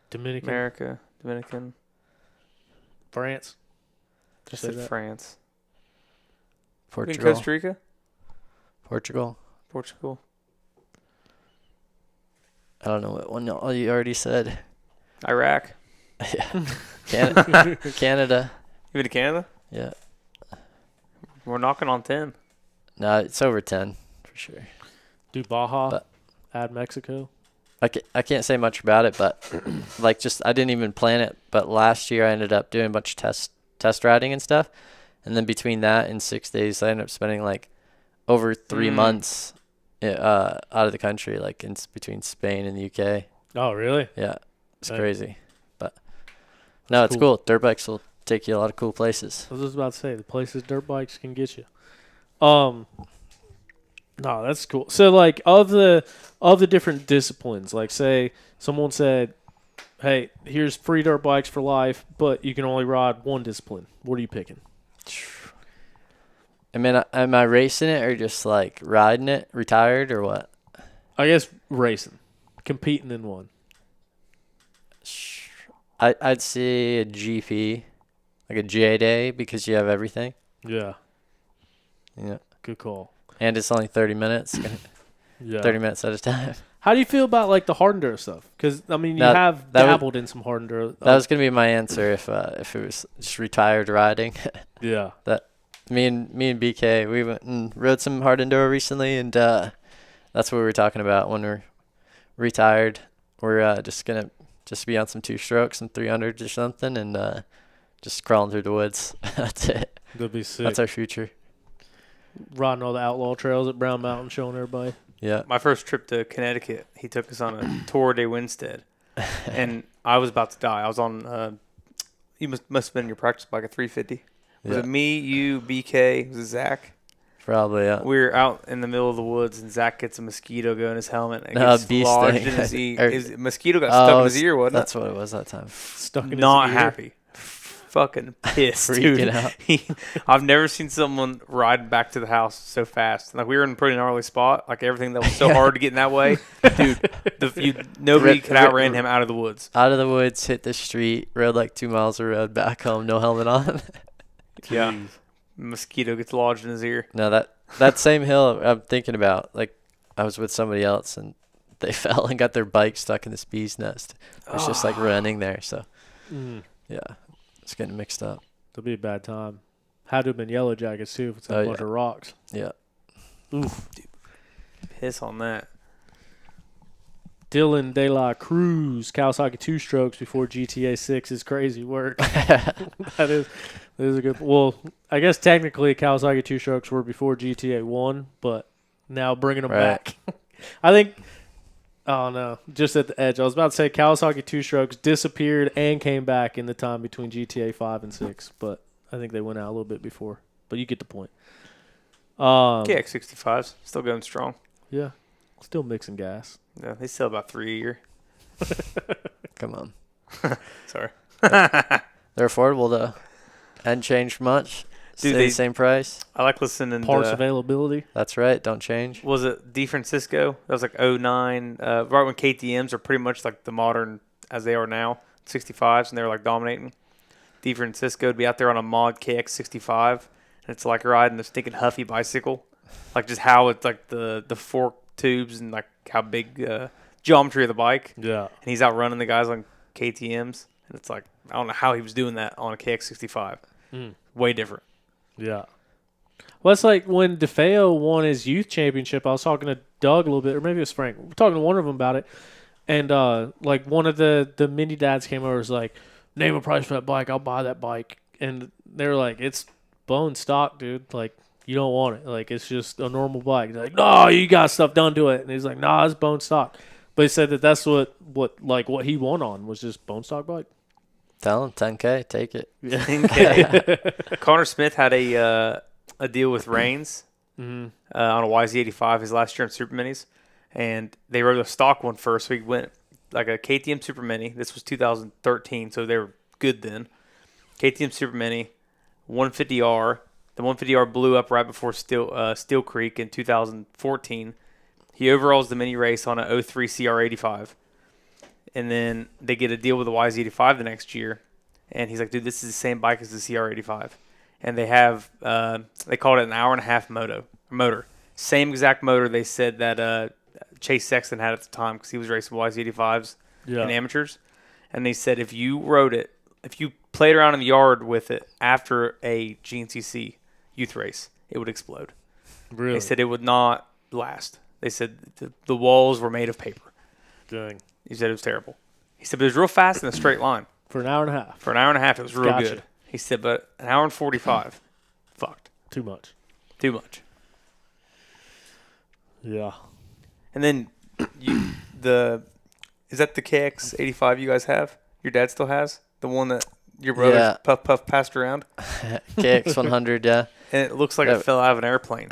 Dominican, Dominican. France. I said France. In Portugal. Costa Rica? Portugal. I don't know what one you already said. Iraq. Yeah. Canada. You been to Canada? Yeah. We're knocking on 10. No, it's over 10 for sure. Do Baja, But- add Mexico. I can't say much about it, but like I didn't even plan it. But last year I ended up doing a bunch of test riding and stuff, and then between that and 6 days, I ended up spending like over 3 months out of the country, like between Spain and the UK. Oh, really? Yeah, it's Dang. crazy, but no, it's cool. Dirt bikes will take you a lot of cool places. I was just about to say the places dirt bikes can get you. No, that's cool. So, like, of the different disciplines, like, say someone said, "Hey, here's free dirt bikes for life, but you can only ride one discipline." What are you picking? I mean, am I racing it or just like riding it, retired or what? I guess racing, competing in one. I'd say a GP, like a GA day, because you have everything. Yeah, Yeah, good call. and it's only 30 minutes. Yeah, 30 minutes at a time. How do you feel about like the hard enduro stuff? Because I mean, you have dabbled in some hard enduro. That was gonna be my answer if it was just retired riding. Yeah. Me and BK, we went and rode some hard enduro recently, and that's what we were talking about when we're retired. We're just gonna be on some 2-strokes, some 300s or something, and just crawling through the woods. That's it. That'd be sick. That's our future. Riding all the outlaw trails at Brown Mountain, showing everybody. Yeah. My first trip to Connecticut, he took us on a Tour de Winstead, and I was about to die. I was on, you must have been in your practice bike, a 350. Was it me, you, BK, was it Zach? Probably, yeah. We were out in the middle of the woods, and Zach gets a mosquito go in his helmet. And it No, gets bee lodged sting. in his ear. His mosquito got stuck in his ear, wasn't That's what it was that time. Stuck in it? Not his ear. happy. Fucking pissed, Freaking dude. out. I've never seen someone ride back to the house so fast. Like, we were in a pretty gnarly spot. Like, everything that was so hard to get in that way. Dude, nobody could outrun him out of the woods. Out of the woods, hit the street, rode like 2 miles of road back home, no helmet on. Yeah. Mosquito gets lodged in his ear. No, that same hill I'm thinking about, like, I was with somebody else and they fell and got their bike stuck in this bee's nest. It was just like running there, so yeah, it's getting mixed up. That'd be a bad time. Had to have been Yellow Jackets too if it's a bunch of rocks. Yeah. Oof. Piss on that. Dylan De La Cruz, Kawasaki 2-strokes before GTA 6 is crazy work. That is a good. Well, I guess technically Kawasaki 2-strokes were before GTA 1, but now bringing them back. I think Oh, no. Just at the edge. I was about to say Kawasaki two-strokes disappeared and came back in the time between GTA 5 and 6, but I think they went out a little bit before. But you get the point. KX65's still going strong. Yeah. Still mixing gas. Yeah, they sell about 3 a year. Come on. Sorry. They're affordable, though. Hadn't changed much. Dude, Stay the same price. I like listening Parts to... availability. That's right. Don't change. Was it De Francisco? That was like 09. Right when KTMs are pretty much like the modern as they are now. 65s, and they were like dominating. De Francisco would be out there on a mod KX65, and it's like riding a stinking Huffy bicycle. Like just how it's like the fork tubes and like how big geometry of the bike. Yeah. And he's out running the guys on KTMs. And it's like, I don't know how he was doing that on a KX65. Way different. Yeah. Well, it's like when DeFeo won his youth championship. I was talking to Doug a little bit, or maybe it was Frank. We're talking to one of them about it. And like one of the mini dads came over and was like, name a price for that bike. I'll buy that bike. And they were like, it's bone stock, dude. Like, you don't want it. Like, it's just a normal bike. They're like, no, you got stuff done to it. And he's like, nah, it's bone stock. But he said that's what he won on was just bone stock bike. Tell him 10K. Take it. 10K. Connor Smith had a deal with Reigns on a YZ85 his last year in Super Minis. And they rode a stock one first. So he went like a KTM Super Mini. This was 2013, so they were good then. KTM Super Mini, 150R. The 150R blew up right before Steel Creek in 2014. He overalls the mini race on a 03 CR85. And then they get a deal with the YZ85 the next year. And he's like, dude, this is the same bike as the CR85. And they have, they called it an hour and a half motor. Same exact motor they said that Chase Sexton had at the time because he was racing YZ85s in amateurs. And they said if you rode it, if you played around in the yard with it after a GNCC youth race, it would explode. Really? They said it would not last. They said the walls were made of paper. Dang. He said it was terrible. He said, but it was real fast in a straight line. For an hour and a half. For an hour and a half, it was real Gotcha. good. He said, but an hour and 45, fucked. Too much. Too much. Yeah. And then is that the KX85 you guys have? Your dad still has? The one that your brother puff passed around? KX100, yeah. And it looks like it fell out of an airplane.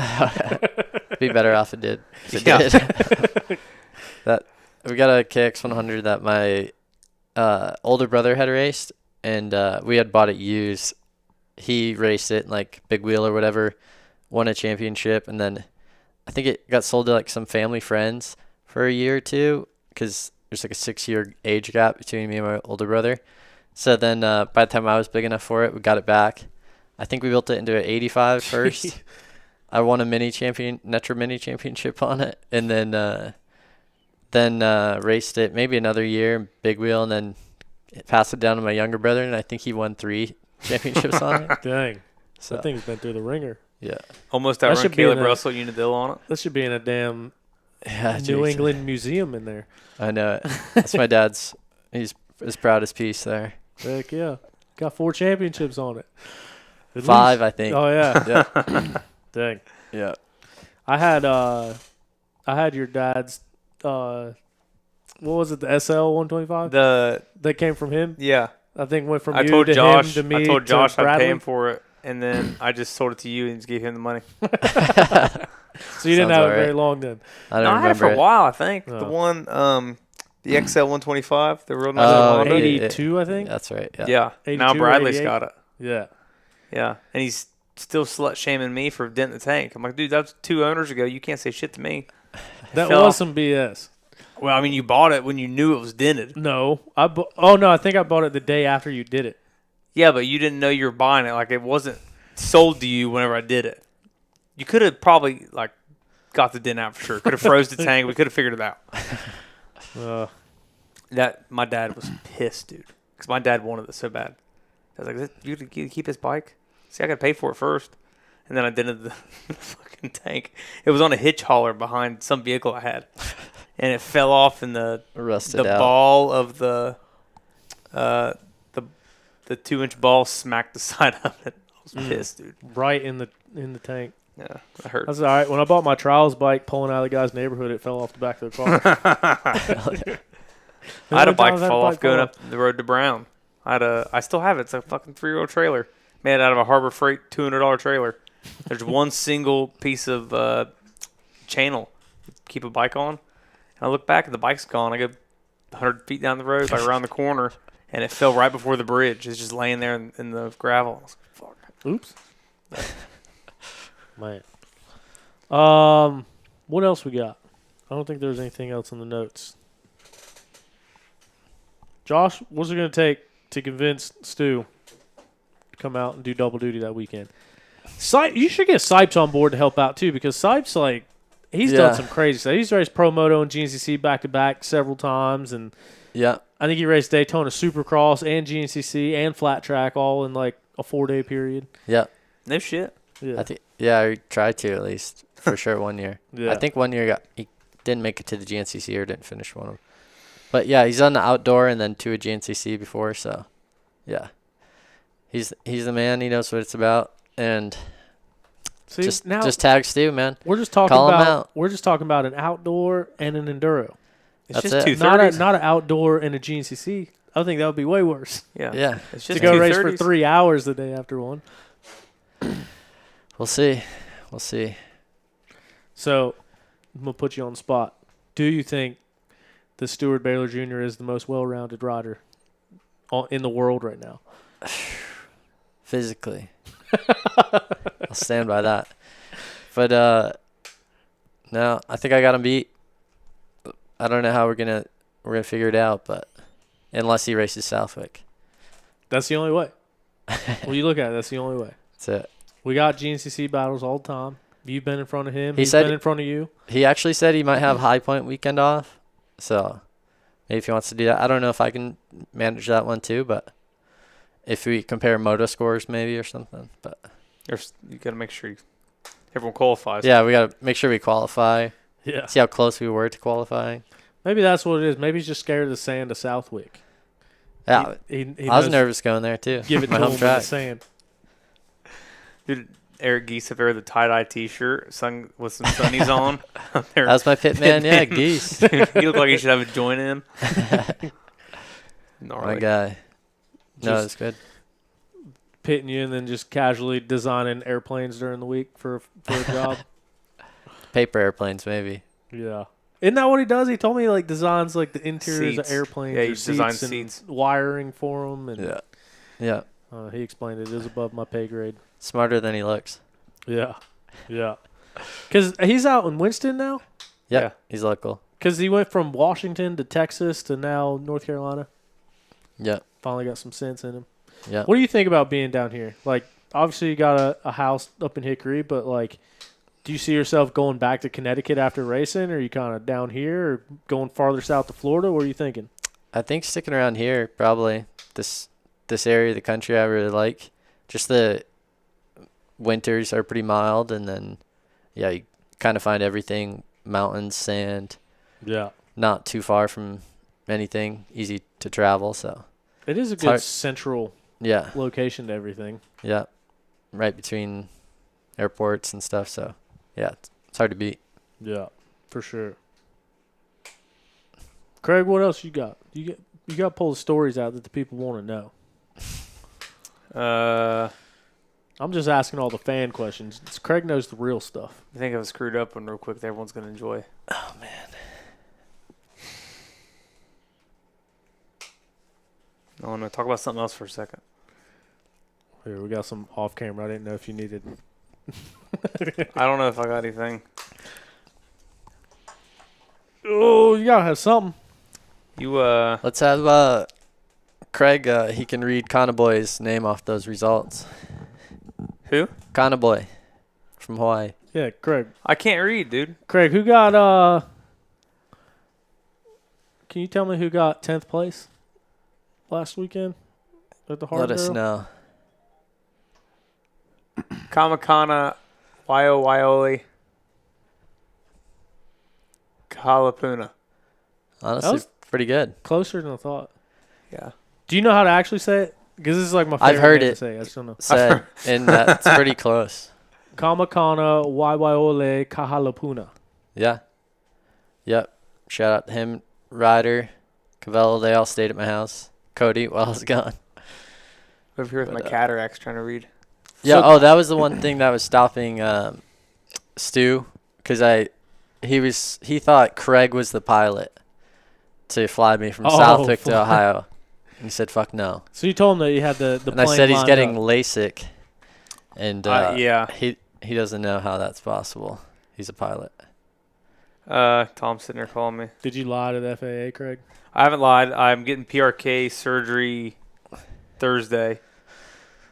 Be better off it did. It did. We got a KX100 that my older brother had raced, and we had bought it used. He raced it in like Big Wheel or whatever, won a championship, and then I think it got sold to like some family friends for a year or two because there's like a 6-year age gap between me and my older brother. So then by the time I was big enough for it, we got it back. I think we built it into an 85 first. I won a Netra mini championship on it, and then raced it maybe another year, Big Wheel, and then passed it down to my younger brother, and I think he won 3 championships on it. Dang. So That thing's been through the ringer. yeah. Almost That outrun should be Caleb in a- Russell Unadilla on it. That should be in a damn Yeah, New jeez. England museum in there. I know it. That's my dad's. He's his proudest piece there. Heck yeah. Got 4 championships on it. At 5, least. I think. Oh, yeah. Yeah. Dang. Yeah. I had your dad's, what was it, the SL 125? That came from him? Yeah. I think went from I you told to Josh, him him to me I told to Josh I'd Bradley. pay him for it, and then I just sold it to you and just gave him the money. So you didn't Sounds have it alright. very long then. I don't No, I had it for remember a while, I think. Oh. The one, the XL 125, the real nice Oh, Honda. 82, I think? That's right. Yeah. Yeah. 82 Now or Bradley's 88? got it. Yeah. Yeah. And he's still slut shaming me for denting the tank. I'm like, dude, that was 2 owners ago. You can't say shit to me. That fell was off. some BS. Well, I mean, you bought it when you knew it was dented. No. I think I bought it the day after you did it. Yeah, but you didn't know you were buying it. Like, it wasn't sold to you whenever I did it. You could have probably, like, got the dent out for sure. Could have froze the tank. We could have figured it out. My dad was pissed, dude. Because my dad wanted it so bad. I was like, you keep his bike? See, I got to pay for it first. And then I dented the fucking tank. It was on a hitch hauler behind some vehicle I had. And it fell off in the Rusted out. ball of the 2-inch ball smacked the side of it. I was pissed, dude. Right in the tank. Yeah, that hurt. That's all right. When I bought my trials bike, pulling out of the guy's neighborhood, it fell off the back of the car. I had a bike fall off going up the road to Brown. I still have it. It's a fucking 3-year-old trailer made out of a Harbor Freight $200 trailer. There's one single piece of channel to keep a bike on. And I look back and the bike's gone. I go 100 feet down the road, like around the corner, and it fell right before the bridge. It's just laying there in the gravel. I was like, fuck. Oops. Man. What else we got? I don't think there's anything else in the notes. Josh, what's it going to take to convince Stu to come out and do double duty that weekend? You should get Sipes on board to help out, too, because Sipes, like, he's done some crazy stuff. He's raced Pro Moto and GNCC back-to-back several times, and I think he raced Daytona Supercross and GNCC and Flat Track all in, like, a 4-day period. Yeah. No shit. Yeah. I tried to at least, for sure, one year. Yeah. I think one year he didn't make it to the GNCC or didn't finish one of them. But, yeah, he's on the outdoor and then to a GNCC before, so, yeah. He's the man. He knows what it's about. And See, just tag Stu, man. We're just talking Call him about out. we're just talking about an outdoor and an enduro. It's That's just it. 230s. Not an outdoor and a GNCC. I think that would be way worse. Yeah. Yeah. It's To just go race for 230s. 3 hours the day after one. We'll see. We'll see. So I'm gonna put you on the spot. Do you think the Stuart Baylor Jr. is the most well-rounded rider in the world right now? Physically. I'll stand by that. But no, I think I got him beat. I don't know how we're gonna figure it out, but unless he races Southwick. That's the only way. When you look at it, that's the only way. That's it. We got GNCC battles all the time. You've been in front of him. He He's said- been in front of you. He actually said he might have High Point weekend off. So maybe if he wants to do that. I don't know if I can manage that one too, but if we compare moto scores maybe or something. But You got to make sure everyone qualifies. yeah, we got to make sure we qualify. Yeah. See how close we were to qualifying. Maybe that's what it is. Maybe he's just scared of the sand of Southwick. Yeah, He I was knows- nervous going there too. Give it My to him home in the track. sand. Dude, Eric Geese up there with the tie-dye T-shirt with some sunnies on. That was my pit man. Yeah, Geese. He looked like he should have a joint in him. My Gnarly. guy. No, Just- it's good. Pitting you and then just casually designing airplanes during the week for a job. Paper airplanes maybe. Yeah. Isn't that what he does? He told me like designs like the interiors Seats. of airplanes. Yeah, or he designs and seats. wiring for them. And Yeah. he explained it is above my pay grade. Smarter than he looks. Yeah. Yeah. Because he's out in Winston now? Yep. Yeah. He's local. Because he went from Washington to Texas to now North Carolina. Yep. Finally got some sense in him. Yep. What do you think about being down here? Like, obviously you got a house up in Hickory, but like, do you see yourself going back to Connecticut after racing, or are you kind of down here, or going farther south to Florida? What are you thinking? I think sticking around here probably. This area of the country I really like. Just the winters are pretty mild, and then you kind of find everything: mountains, sand. Yeah. Not too far from anything. Easy to travel. So It is a good hard- central yeah, location to everything. yeah, right between airports and stuff. So yeah, it's hard to beat. Yeah, for sure. Craig, what else you got? You got to pull the stories out that the people want to know. I'm just asking all the fan questions. Craig knows the real stuff. I think if I screwed up one real quick that everyone's going to enjoy. Oh man. I want to talk about something else for a second. Here, we got some off camera. I didn't know if you needed. I don't know if I got anything. Oh, you got to have something. You, Let's have Craig. He can read Conaboy's name off those results. who? Conaboy from Hawaii. Yeah, Craig. I can't read, dude. Craig, who got can you tell me who got 10th place last weekend at the Hard Let us Barrel? know. Kamakana, Waioli, Kalapuna. Honestly, was- pretty good. Closer than I thought. Yeah. Do you know how to actually say it? Because this is like my favorite I've heard name it. to say. I just don't know. Said, and that's pretty close. Kamakana Waiwaiole Kahalapuna. Yeah. Yep. Shout out to him, Ryder, Cavello. They all stayed at my house. Cody, while I was gone. Over here with my cataracts trying to read. Yeah. That was the one thing that was stopping Stu, because he thought Craig was the pilot to fly me from Southwick to Ohio. And he said, "Fuck no." So you told him that you had the and plane I said he's getting up. LASIK, and yeah, he doesn't know how that's possible. He's a pilot. Tom's sitting there calling me. Did you lie to the FAA, Craig? I haven't lied. I'm getting PRK surgery Thursday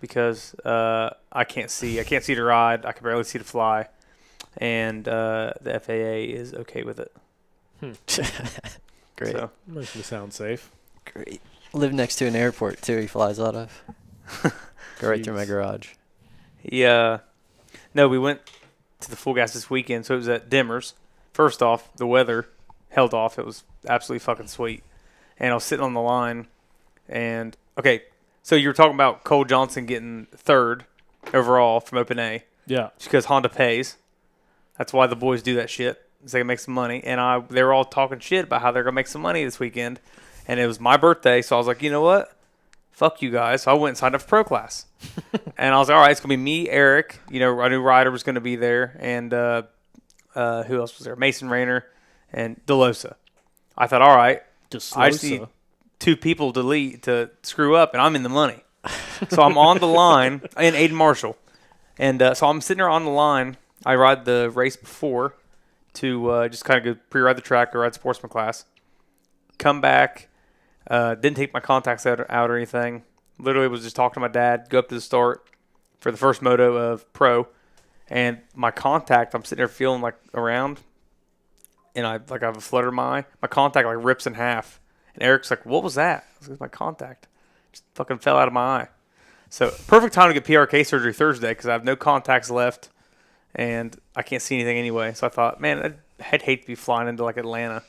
because I can't see. I can't see to ride. I can barely see to fly, and the FAA is okay with it. Great. So. Makes me sound safe. Great. Live next to an airport too. He flies out of. Go right through my garage. No, we went to the Full Gas this weekend, so it was at Dimmers. First off, the weather held off. It was absolutely fucking sweet. And I was sitting on the line, and okay, so you were talking about Cole Johnson getting third overall from Open A. Yeah. Just because Honda pays. That's why the boys do that shit. So they can make some money. And they were all talking shit about how they're going to make some money this weekend. And it was my birthday, so I was like, you know what? Fuck you guys. So I went and signed up for Pro Class. And I was like, all right, it's going to be me, Eric. You know, I knew Ryder was going to be there. And who else was there? Mason Rayner and DeLosa. I thought, all right, I just need 2 people to screw up, and I'm in the money. So I'm on the line, and Aiden Marshall. And so I'm sitting there on the line. I ride the race before to just kind of go pre-ride the track or ride sportsman class. Come back. Didn't take my contacts out or anything. Literally was just talking to my dad, go up to the start for the first moto of Pro. And my contact, I'm sitting there feeling like around, and I have a flutter in my eye. My contact like rips in half. And Eric's like, what was that? I was like, my contact just fucking fell out of my eye. So perfect time to get PRK surgery Thursday because I have no contacts left, and I can't see anything anyway. So I thought, man, I'd hate to be flying into like Atlanta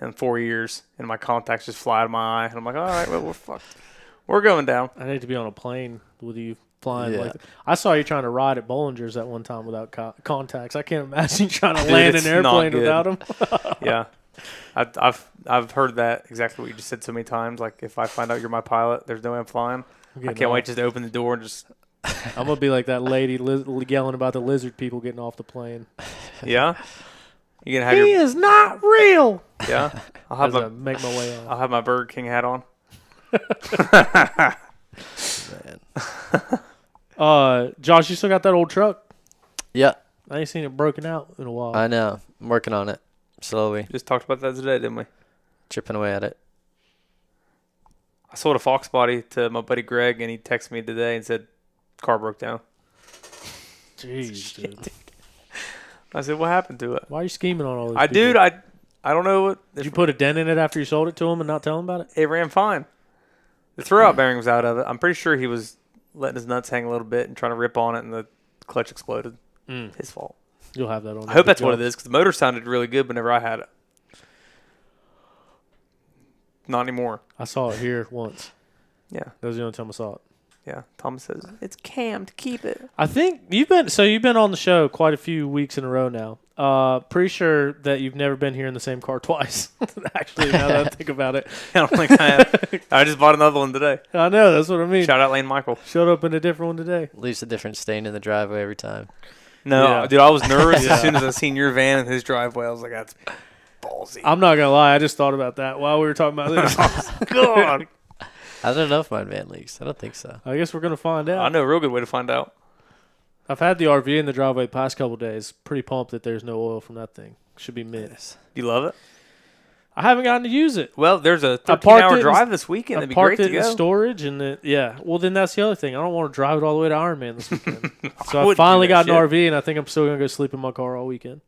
in 4 years, and my contacts just fly out of my eye. And I'm like, all right, well, we're fucked. We're going down. I'd hate to be on a plane with you flying. Yeah. Like I saw you trying to ride at Bollinger's at one time without contacts. I can't imagine trying to land an airplane without them. Yeah. I've heard that exactly what you just said so many times. Like, if I find out you're my pilot, there's no way I'm flying. I can't wait just to open the door and just... I'm going to be like that lady yelling about the lizard people getting off the plane. Yeah? You gonna have he is not real. Yeah? I'll make my way on. I'll have my Burger King hat on. Man. Josh, you still got that old truck? Yeah. I ain't seen it broken out in a while. I know. I'm working on it slowly. Just talked about that today, didn't we? Chipping away at it. I sold a Fox body to my buddy Greg, and he texted me today and said, car broke down. Jeez, dude. I said, what happened to it? Why are you scheming on all this? People? Dude, I don't know what. Did you put a dent in it after you sold it to him and not tell him about it? It ran fine. The throwout bearing was out of it. I'm pretty sure he was letting his nuts hang a little bit and trying to rip on it, and the clutch exploded. His fault. You'll have that on. I hope that's what it is, because the motor sounded really good whenever I had it. Not anymore. I saw it here once. Yeah. That was the only time I saw it. Yeah. Thomas says, it's cammed. Keep it. I think you've been on the show quite a few weeks in a row now. Pretty sure that you've never been here in the same car twice. Actually, now that I think about it. I don't think I have. I just bought another one today. I know, that's what I mean. Shout out Lane Michael. Showed up in a different one today. Leaves a different stain in the driveway every time. No, Yeah. dude, I was nervous as soon as I seen your van in his driveway. I was like, that's ballsy. I'm not going to lie. I just thought about that while we were talking about this. God. I don't know if my van leaks. I don't think so. I guess we're going to find out. I know a real good way to find out. I've had the RV in the driveway the past couple of days. Pretty pumped that there's no oil from that thing. Should be mint. You love it? I haven't gotten to use it. Well, there's a 13-hour drive this weekend. That'd be great to parked it in go. storage, and yeah. Well, then that's the other thing. I don't want to drive it all the way to Ironman this weekend. So I wouldn't finally do that got an shit. RV, and I think I'm still going to go sleep in my car all weekend.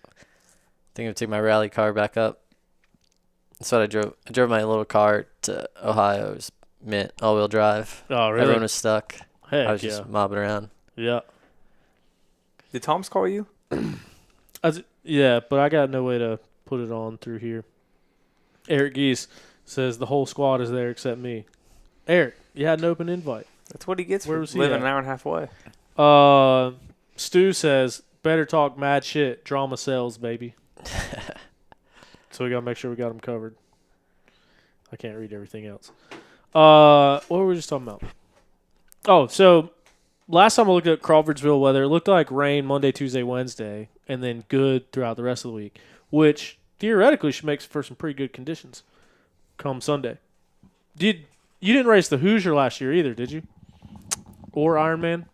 I think I'm gonna take my rally car back up. That's what I drove. I drove my little car to Ohio. It was mint, all-wheel drive. Oh, really? Everyone was stuck. Heck I was yeah. just mobbing around. Yeah. Did Tom's call you? Yeah, but I got no way to put it on through here. Eric Geese says the whole squad is there except me. Eric, you had an open invite. That's what he gets Where for was he living at? an hour and a half away. Stu says, better talk mad shit. Drama sells, baby. So we got to make sure we got them covered. I can't read everything else. What were we just talking about? Oh, so last time I looked at Crawfordsville weather, it looked like rain Monday, Tuesday, Wednesday, and then good throughout the rest of the week, which theoretically should make for some pretty good conditions come Sunday. You didn't race the Hoosier last year either, did you? Or Ironman?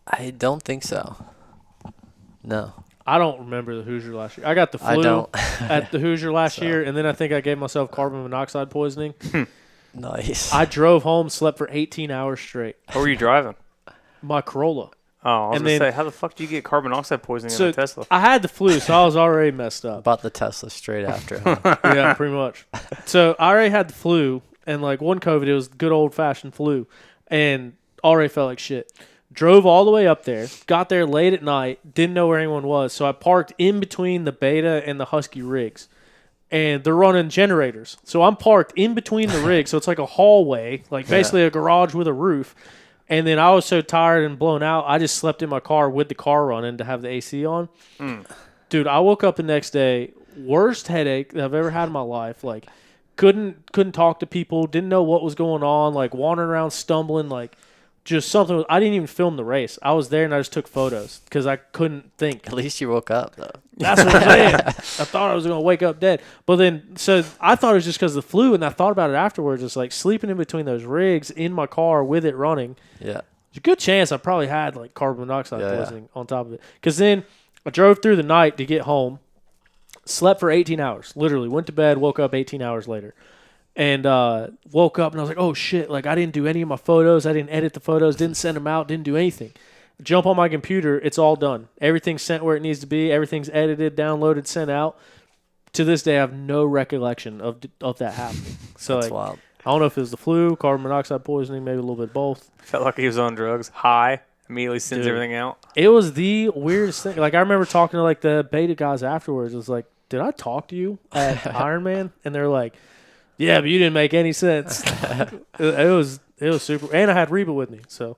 I don't think so. No. I don't remember the Hoosier last year. I got the flu at the Hoosier last year, and then I think I gave myself carbon monoxide poisoning. Nice. I drove home, slept for 18 hours straight. What were you driving? My Corolla. Oh, I was going to say, how the fuck do you get carbon monoxide poisoning in a Tesla? I had the flu, so I was already messed up. Bought the Tesla straight after. Huh? Yeah, pretty much. So I already had the flu, and like one COVID, it was good old-fashioned flu, and already felt like shit. Drove all the way up there, got there late at night, didn't know where anyone was, so I parked in between the Beta and the Husky rigs, and they're running generators. So I'm parked in between the rigs, so it's like a hallway, like basically a garage with a roof. And then I was so tired and blown out, I just slept in my car with the car running to have the AC on. Dude, I woke up the next day, worst headache that I've ever had in my life. Like, couldn't talk to people, didn't know what was going on, like wandering around, stumbling, like just something. I didn't even film the race. I was there and I just took photos because I couldn't think. At least you woke up, though. That's what I'm saying. I thought I was going to wake up dead. But then, so I thought it was just because of the flu, and I thought about it afterwards. It's like sleeping in between those rigs in my car with it running. Yeah. There's a good chance I probably had like carbon monoxide poisoning on top of it. Because then I drove through the night to get home, slept for 18 hours, literally. Went to bed, woke up 18 hours later. And woke up and I was like, oh shit, like I didn't do any of my photos. I didn't edit the photos, didn't send them out, didn't do anything. Jump on my computer, it's all done. Everything's sent where it needs to be. Everything's edited, downloaded, sent out. To this day, I have no recollection of that happening. So That's like, wild. I don't know if it was the flu, carbon monoxide poisoning, maybe a little bit of both. Felt like he was on drugs. High. Immediately sends everything out. It was the weirdest thing. Like I remember talking to like the Beta guys afterwards. It was like, did I talk to you at Ironman? And they're like, yeah, but you didn't make any sense. it was super. And I had Reba with me, so.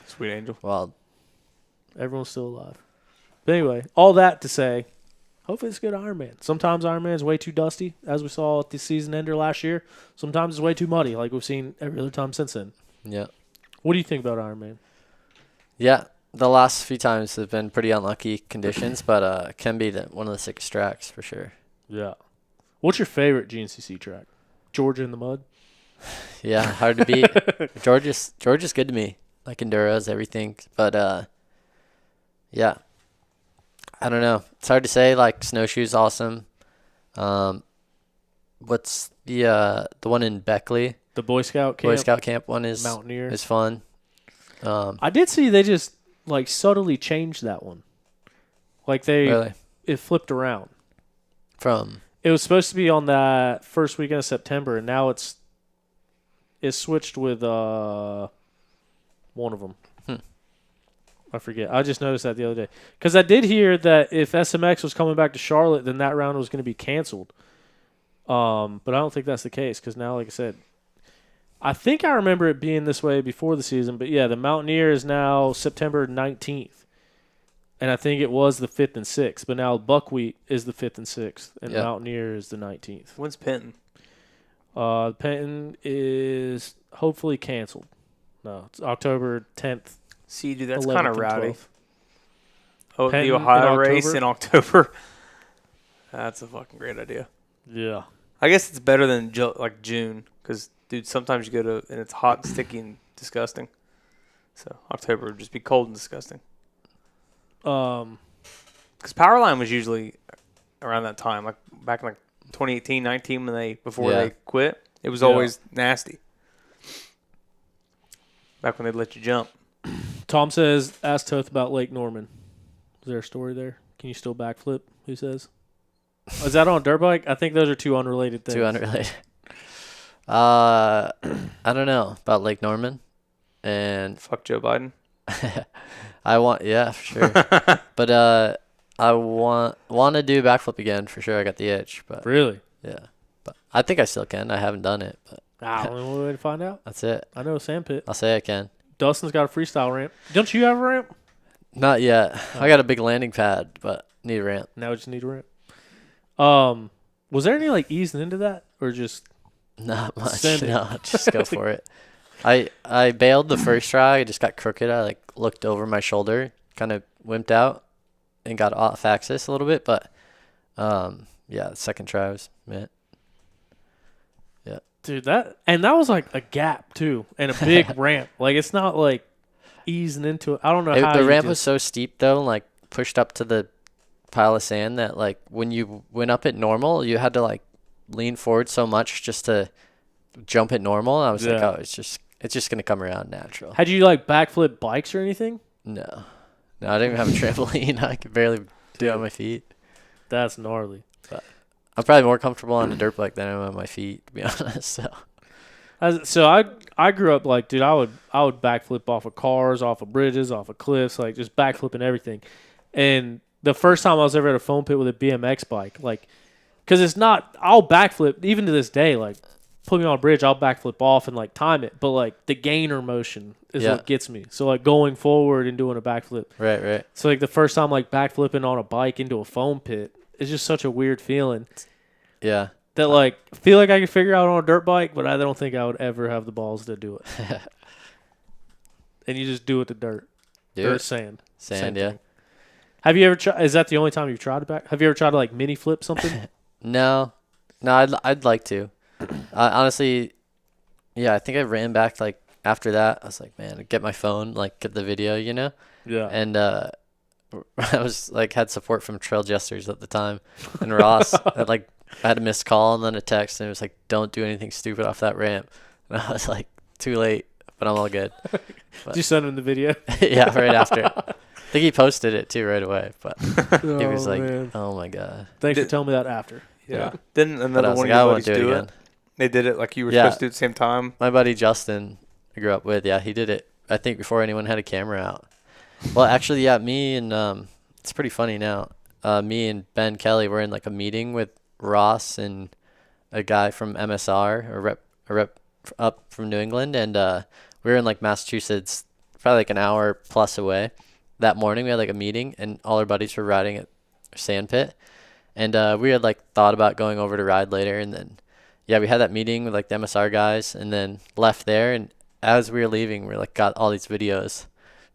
Sweet angel. Wild. Everyone's still alive. But anyway, all that to say, hopefully it's a good Ironman. Sometimes Ironman's way too dusty, as we saw at the season ender last year. Sometimes it's way too muddy, like we've seen every other time since then. Yeah. What do you think about Ironman? Yeah. The last few times have been pretty unlucky conditions, but can be one of the sickest tracks for sure. Yeah. What's your favorite GNCC track? Georgia in the mud? Yeah, hard to beat. Georgia's good to me. Like enduros, everything. But yeah. I don't know. It's hard to say. Like snowshoes, awesome. What's the one in Beckley? The Boy Scout camp. Boy Scout camp one is Mountaineer. Is fun. I did see they just like subtly changed that one. Like it flipped around. It was supposed to be on that first weekend of September, and now it's switched with one of them. I forget. I just noticed that the other day. Because I did hear that if SMX was coming back to Charlotte, then that round was going to be canceled. But I don't think that's the case because now, like I said, I think I remember it being this way before the season. But, yeah, the Mountaineer is now September 19th. And I think it was the 5th and 6th. But now Buckwheat is the 5th and 6th. And Mountaineer is the 19th. When's Penton? Penton is hopefully canceled. No, it's October 10th. See, dude, that's kind of rowdy. 12th. Oh, Penton the Ohio in race in October. That's a fucking great idea. Yeah. I guess it's better than like June because, dude, sometimes you go to and it's hot and sticky and disgusting. So October would just be cold and disgusting. Because Powerline was usually around that time, like back in like 2018, 19 before they quit. It was always nasty. Back when they'd let you jump. Tom says, ask Toth about Lake Norman. Is there a story there? Can you still backflip? Who says? Is that on a dirt bike? I think those are two unrelated things. Two unrelated. I don't know about Lake Norman. And fuck Joe Biden. For sure. But I want to do backflip again for sure. I got the itch, but really, yeah. But I think I still can. I haven't done it, but only way to find out. That's it. I know Sandpit. I'll say I can. Dustin's got a freestyle ramp. Don't you have a ramp? Not yet. I got a big landing pad, but need a ramp. Now we just need a ramp. Was there any like easing into that or just Not much. send it? No, just go for it. I bailed the first try. I just got crooked. I like looked over my shoulder, kind of wimped out, and got off axis a little bit. But yeah, the second try was meant. Yeah. Dude, that was like a gap too and a big ramp. Like it's not like easing into it. I don't know how The you ramp just- was so steep though, and like pushed up to the pile of sand that like when you went up at normal, you had to like lean forward so much just to jump at normal. I was like, Yeah. oh, it's just gonna come around natural. Had you like backflip bikes or anything? No, I didn't even have a trampoline. I could barely do it on my feet. That's gnarly. I'm probably more comfortable on a dirt bike than I am on my feet, to be honest. So I grew up like, dude, I would backflip off of cars, off of bridges, off of cliffs, like just backflipping everything. And the first time I was ever at a foam pit with a BMX bike, like, because it's not, I'll backflip even to this day, like, put me on a bridge, I'll backflip off and like time it, but like the gainer motion is Yeah. what gets me. So like going forward and doing a backflip. right. So like the first time like backflipping on a bike into a foam pit is just such a weird feeling. Yeah. That like I feel like I could figure out on a dirt bike, but I don't think I would ever have the balls to do it. And you just do it to dirt Do or it. sand. Same Sand, yeah. thing. Have you ever tried? Is that the only time you've tried it back? Have you ever tried to like mini flip something? No, I'd like to. Honestly, yeah, I think I ran back like after that. I was like, man, get my phone, like get the video, you know. Yeah. And I was like had support from Trail Jesters at the time, and Ross. I had a missed call and then a text, and it was like, don't do anything stupid off that ramp. And I was like, too late, but I'm all good. Did you send him the video? Yeah, right after. I think he posted it too right away, but Oh, he was like, man. oh my god. Thanks for telling me that after. Yeah. Then But I another was one like, of I your won't buddies do it do again. it. They did it like you were Yeah. supposed to do at the same time. My buddy Justin, I grew up with, yeah, he did it, I think, before anyone had a camera out. Well, actually, yeah, me and, it's pretty funny now. Me and Ben Kelly were in like a meeting with Ross and a guy from MSR, a rep up from New England, and we were in like Massachusetts, probably like an hour plus away. That morning, we had like a meeting, and all our buddies were riding at Sand Pit. And we had like thought about going over to ride later, and then yeah, we had that meeting with like the MSR guys, and then left there. And as we were leaving, we like got all these videos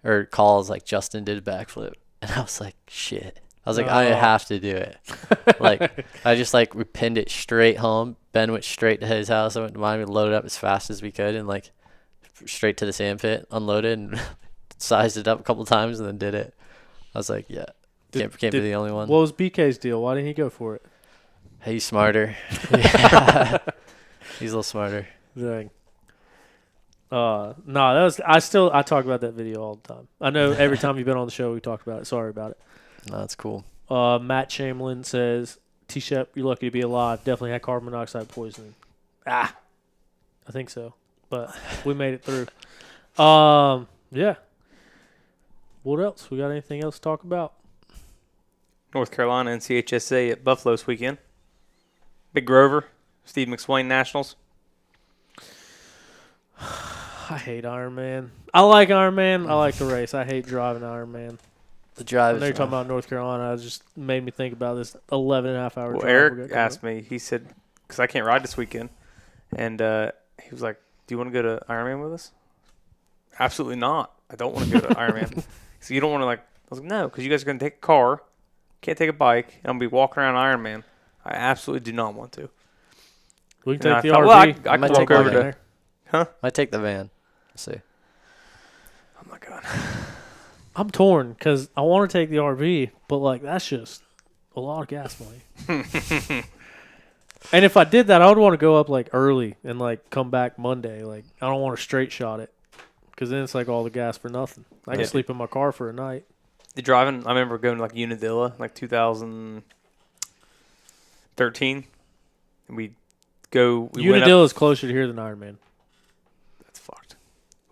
or calls like Justin did a backflip, and I was like, shit. I was like, I Oh. have to do it. Like I just like we pinned it straight home. Ben went straight to his house. I went to mine. We loaded up as fast as we could, and like straight to the sand pit, unloaded, and sized it up a couple times, and then did it. I was like, yeah. Can't be the only one. What was BK's deal? Why didn't he go for it? He's smarter. Yeah. He's a little smarter. Dang. No, that was I talk about that video all the time. I know every time you've been on the show we talk about it. Sorry about it. No, that's cool. Matt Chamberlain says, T-Shep, you're lucky to be alive. Definitely had carbon monoxide poisoning. I think so. But we made it through. Yeah. What else? We got anything else to talk about? North Carolina NCHSA at Buffalo this weekend. Big Grover, Steve McSwain Nationals. I hate Iron Man. I like Iron Man. I like the race. I hate driving Iron Man. The drive I know is you're talking about North Carolina. It just made me think about this 11 and a half hour Well, drive. Eric asked me, he said, because I can't ride this weekend, and he was like, do you want to go to Ironman with us? Absolutely not. I don't want to go to Ironman. So you don't want to, like, I was like, no, because you guys are going to take a car, can't take a bike, and I'm going to be walking around Ironman. I absolutely do not want to. We can And I take the thought, RV. well, I I can might walk take over one to, there. huh? Might take the van. We'll see. Oh, my God. I'm torn because I want to take the RV, but like that's just a lot of gas money. And if I did that, I would want to go up like early and like come back Monday. Like I don't want to straight shot it because then it's like all the gas for nothing. I can Yeah. sleep in my car for a night. The driving, I remember going to like Unadilla, like 2013. And we went up. Unadilla is closer to here than Ironman. That's fucked.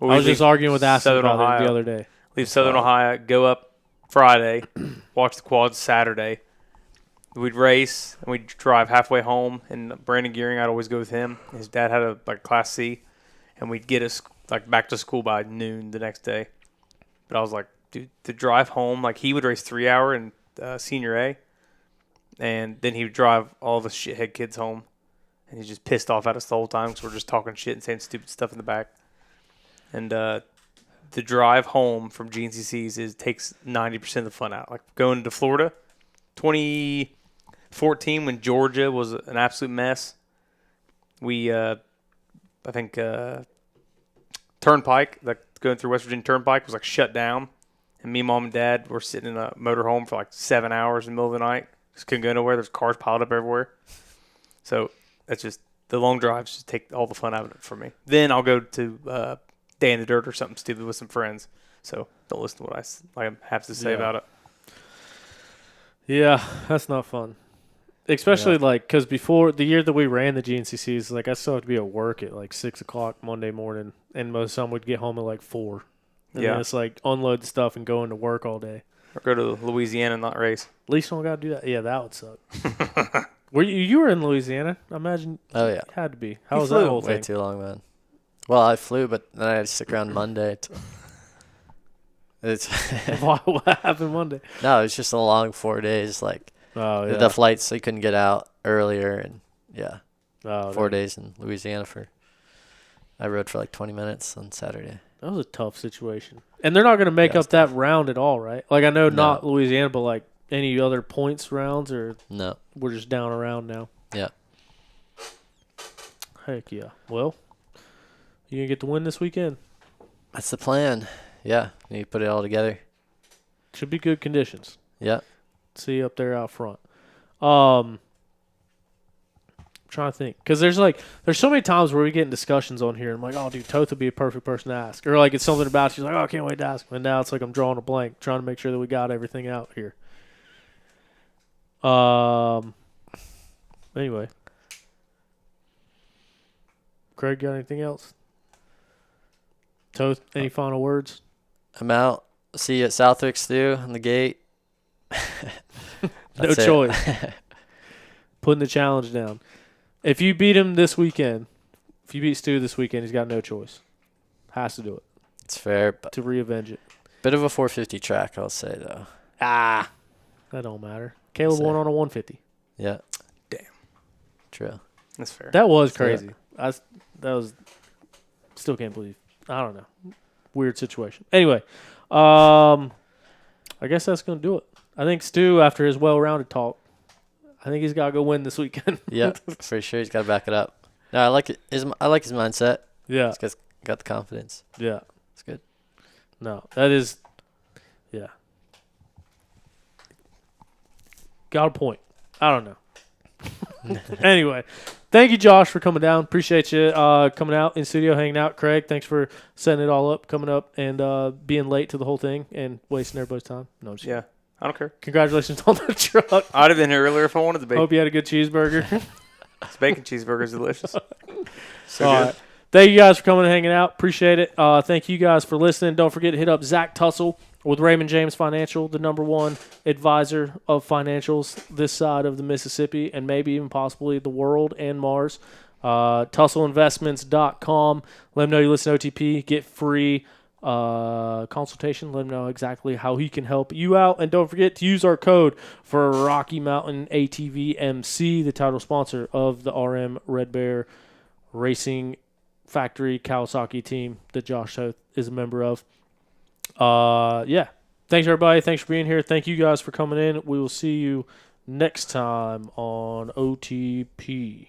I was just arguing with Aston Southern about it Ohio. the other day. Leave Southern Ohio, go up Friday, watch the quads Saturday. We'd race and we'd drive halfway home. And Brandon Gearing, I'd always go with him. His dad had a like Class C, and we'd get us like back to school by noon the next day. But I was like, dude, the drive home, like he would race 3 hour in senior A, and then he would drive all the shithead kids home, and he's just pissed off at us the whole time because we're just talking shit and saying stupid stuff in the back. And the drive home from GNCC's takes 90% of the fun out. Like going to Florida, 2014 when Georgia was an absolute mess. We, I think, Turnpike, like going through West Virginia Turnpike was like shut down. And me, mom, and dad were sitting in a motorhome for like 7 hours in the middle of the night. Just couldn't go nowhere. There's cars piled up everywhere. So that's just, the long drives just take all the fun out of it for me. Then I'll go to Day in the Dirt or something stupid with some friends. So don't listen to what I have to say about it. Yeah, that's not fun. Especially like because before the year that we ran the GNCCs, like I still had to be at work at like 6 o'clock Monday morning, and most of the time we'd get home at like 4. And then it's like unload stuff and go into work all day. Or go to Louisiana and not race. At least I don't got to do that. Yeah, that would suck. You were in Louisiana? I imagine. Oh yeah, you had to be. How was that whole thing? Way too long, man. Well, I flew, but then I had to stick around Monday. What happened Monday? No, it was just a long 4 days. Like the flights, so you couldn't get out earlier, and 4 days in Louisiana I rode for like 20 minutes on Saturday. That was a tough situation. And they're not going to make up that round at all, right? Like, I know not Louisiana, but, like, any other points rounds, or no, we're just down around now? Yeah. Heck yeah. Well, you going to get the win this weekend? That's the plan. Yeah. Need to put it all together. Should be good conditions. Yeah. See you up there out front. Trying to think, because there's so many times where we get in discussions on here and I'm like, oh dude, Toth would be a perfect person to ask, or like it's something about you, like, oh, I can't wait to ask him. And now it's like I'm drawing a blank trying to make sure that we got everything out here. Anyway, Craig, got anything else? Toth, any final words? I'm out. See you at Southwick, Stu, on the gate. No choice. Putting the challenge down. If you beat him this weekend, if you beat Stu this weekend, he's got no choice. Has to do it. It's fair. But to re-avenge it. Bit of a 450 track, I'll say, though. That don't matter. Caleb won on a 150. Yeah. Damn. True. That's fair. That was crazy. Still can't believe. I don't know. Weird situation. Anyway, I guess that's going to do it. I think Stu, after his well-rounded talk, I think he's got to go win this weekend. Yeah, for sure. He's got to back it up. No, I like it. I like his mindset. Yeah. He's got the confidence. Yeah. It's good. No, that is, yeah. Got a point. I don't know. Anyway, thank you, Josh, for coming down. Appreciate you coming out in studio, hanging out. Craig, thanks for setting it all up, coming up, and being late to the whole thing and wasting everybody's time. No, just yeah. I don't care. Congratulations on the truck. I'd have been here earlier if I wanted to be. Hope you had a good cheeseburger. This bacon cheeseburger is delicious. So all good. right. Thank you guys for coming and hanging out. Appreciate it. Thank you guys for listening. Don't forget to hit up Zach Tussle with Raymond James Financial, the #1 advisor of financials this side of the Mississippi and maybe even possibly the world and Mars. TussleInvestments.com. Let him know you listen to OTP. Get free consultation. Let him know exactly how he can help you out. And don't forget to use our code for Rocky Mountain ATVMC, the title sponsor of the RM Red Bear Racing Factory Kawasaki team that Josh Toth is a member of. Yeah. Thanks, everybody. Thanks for being here. Thank you guys for coming in. We will see you next time on OTP.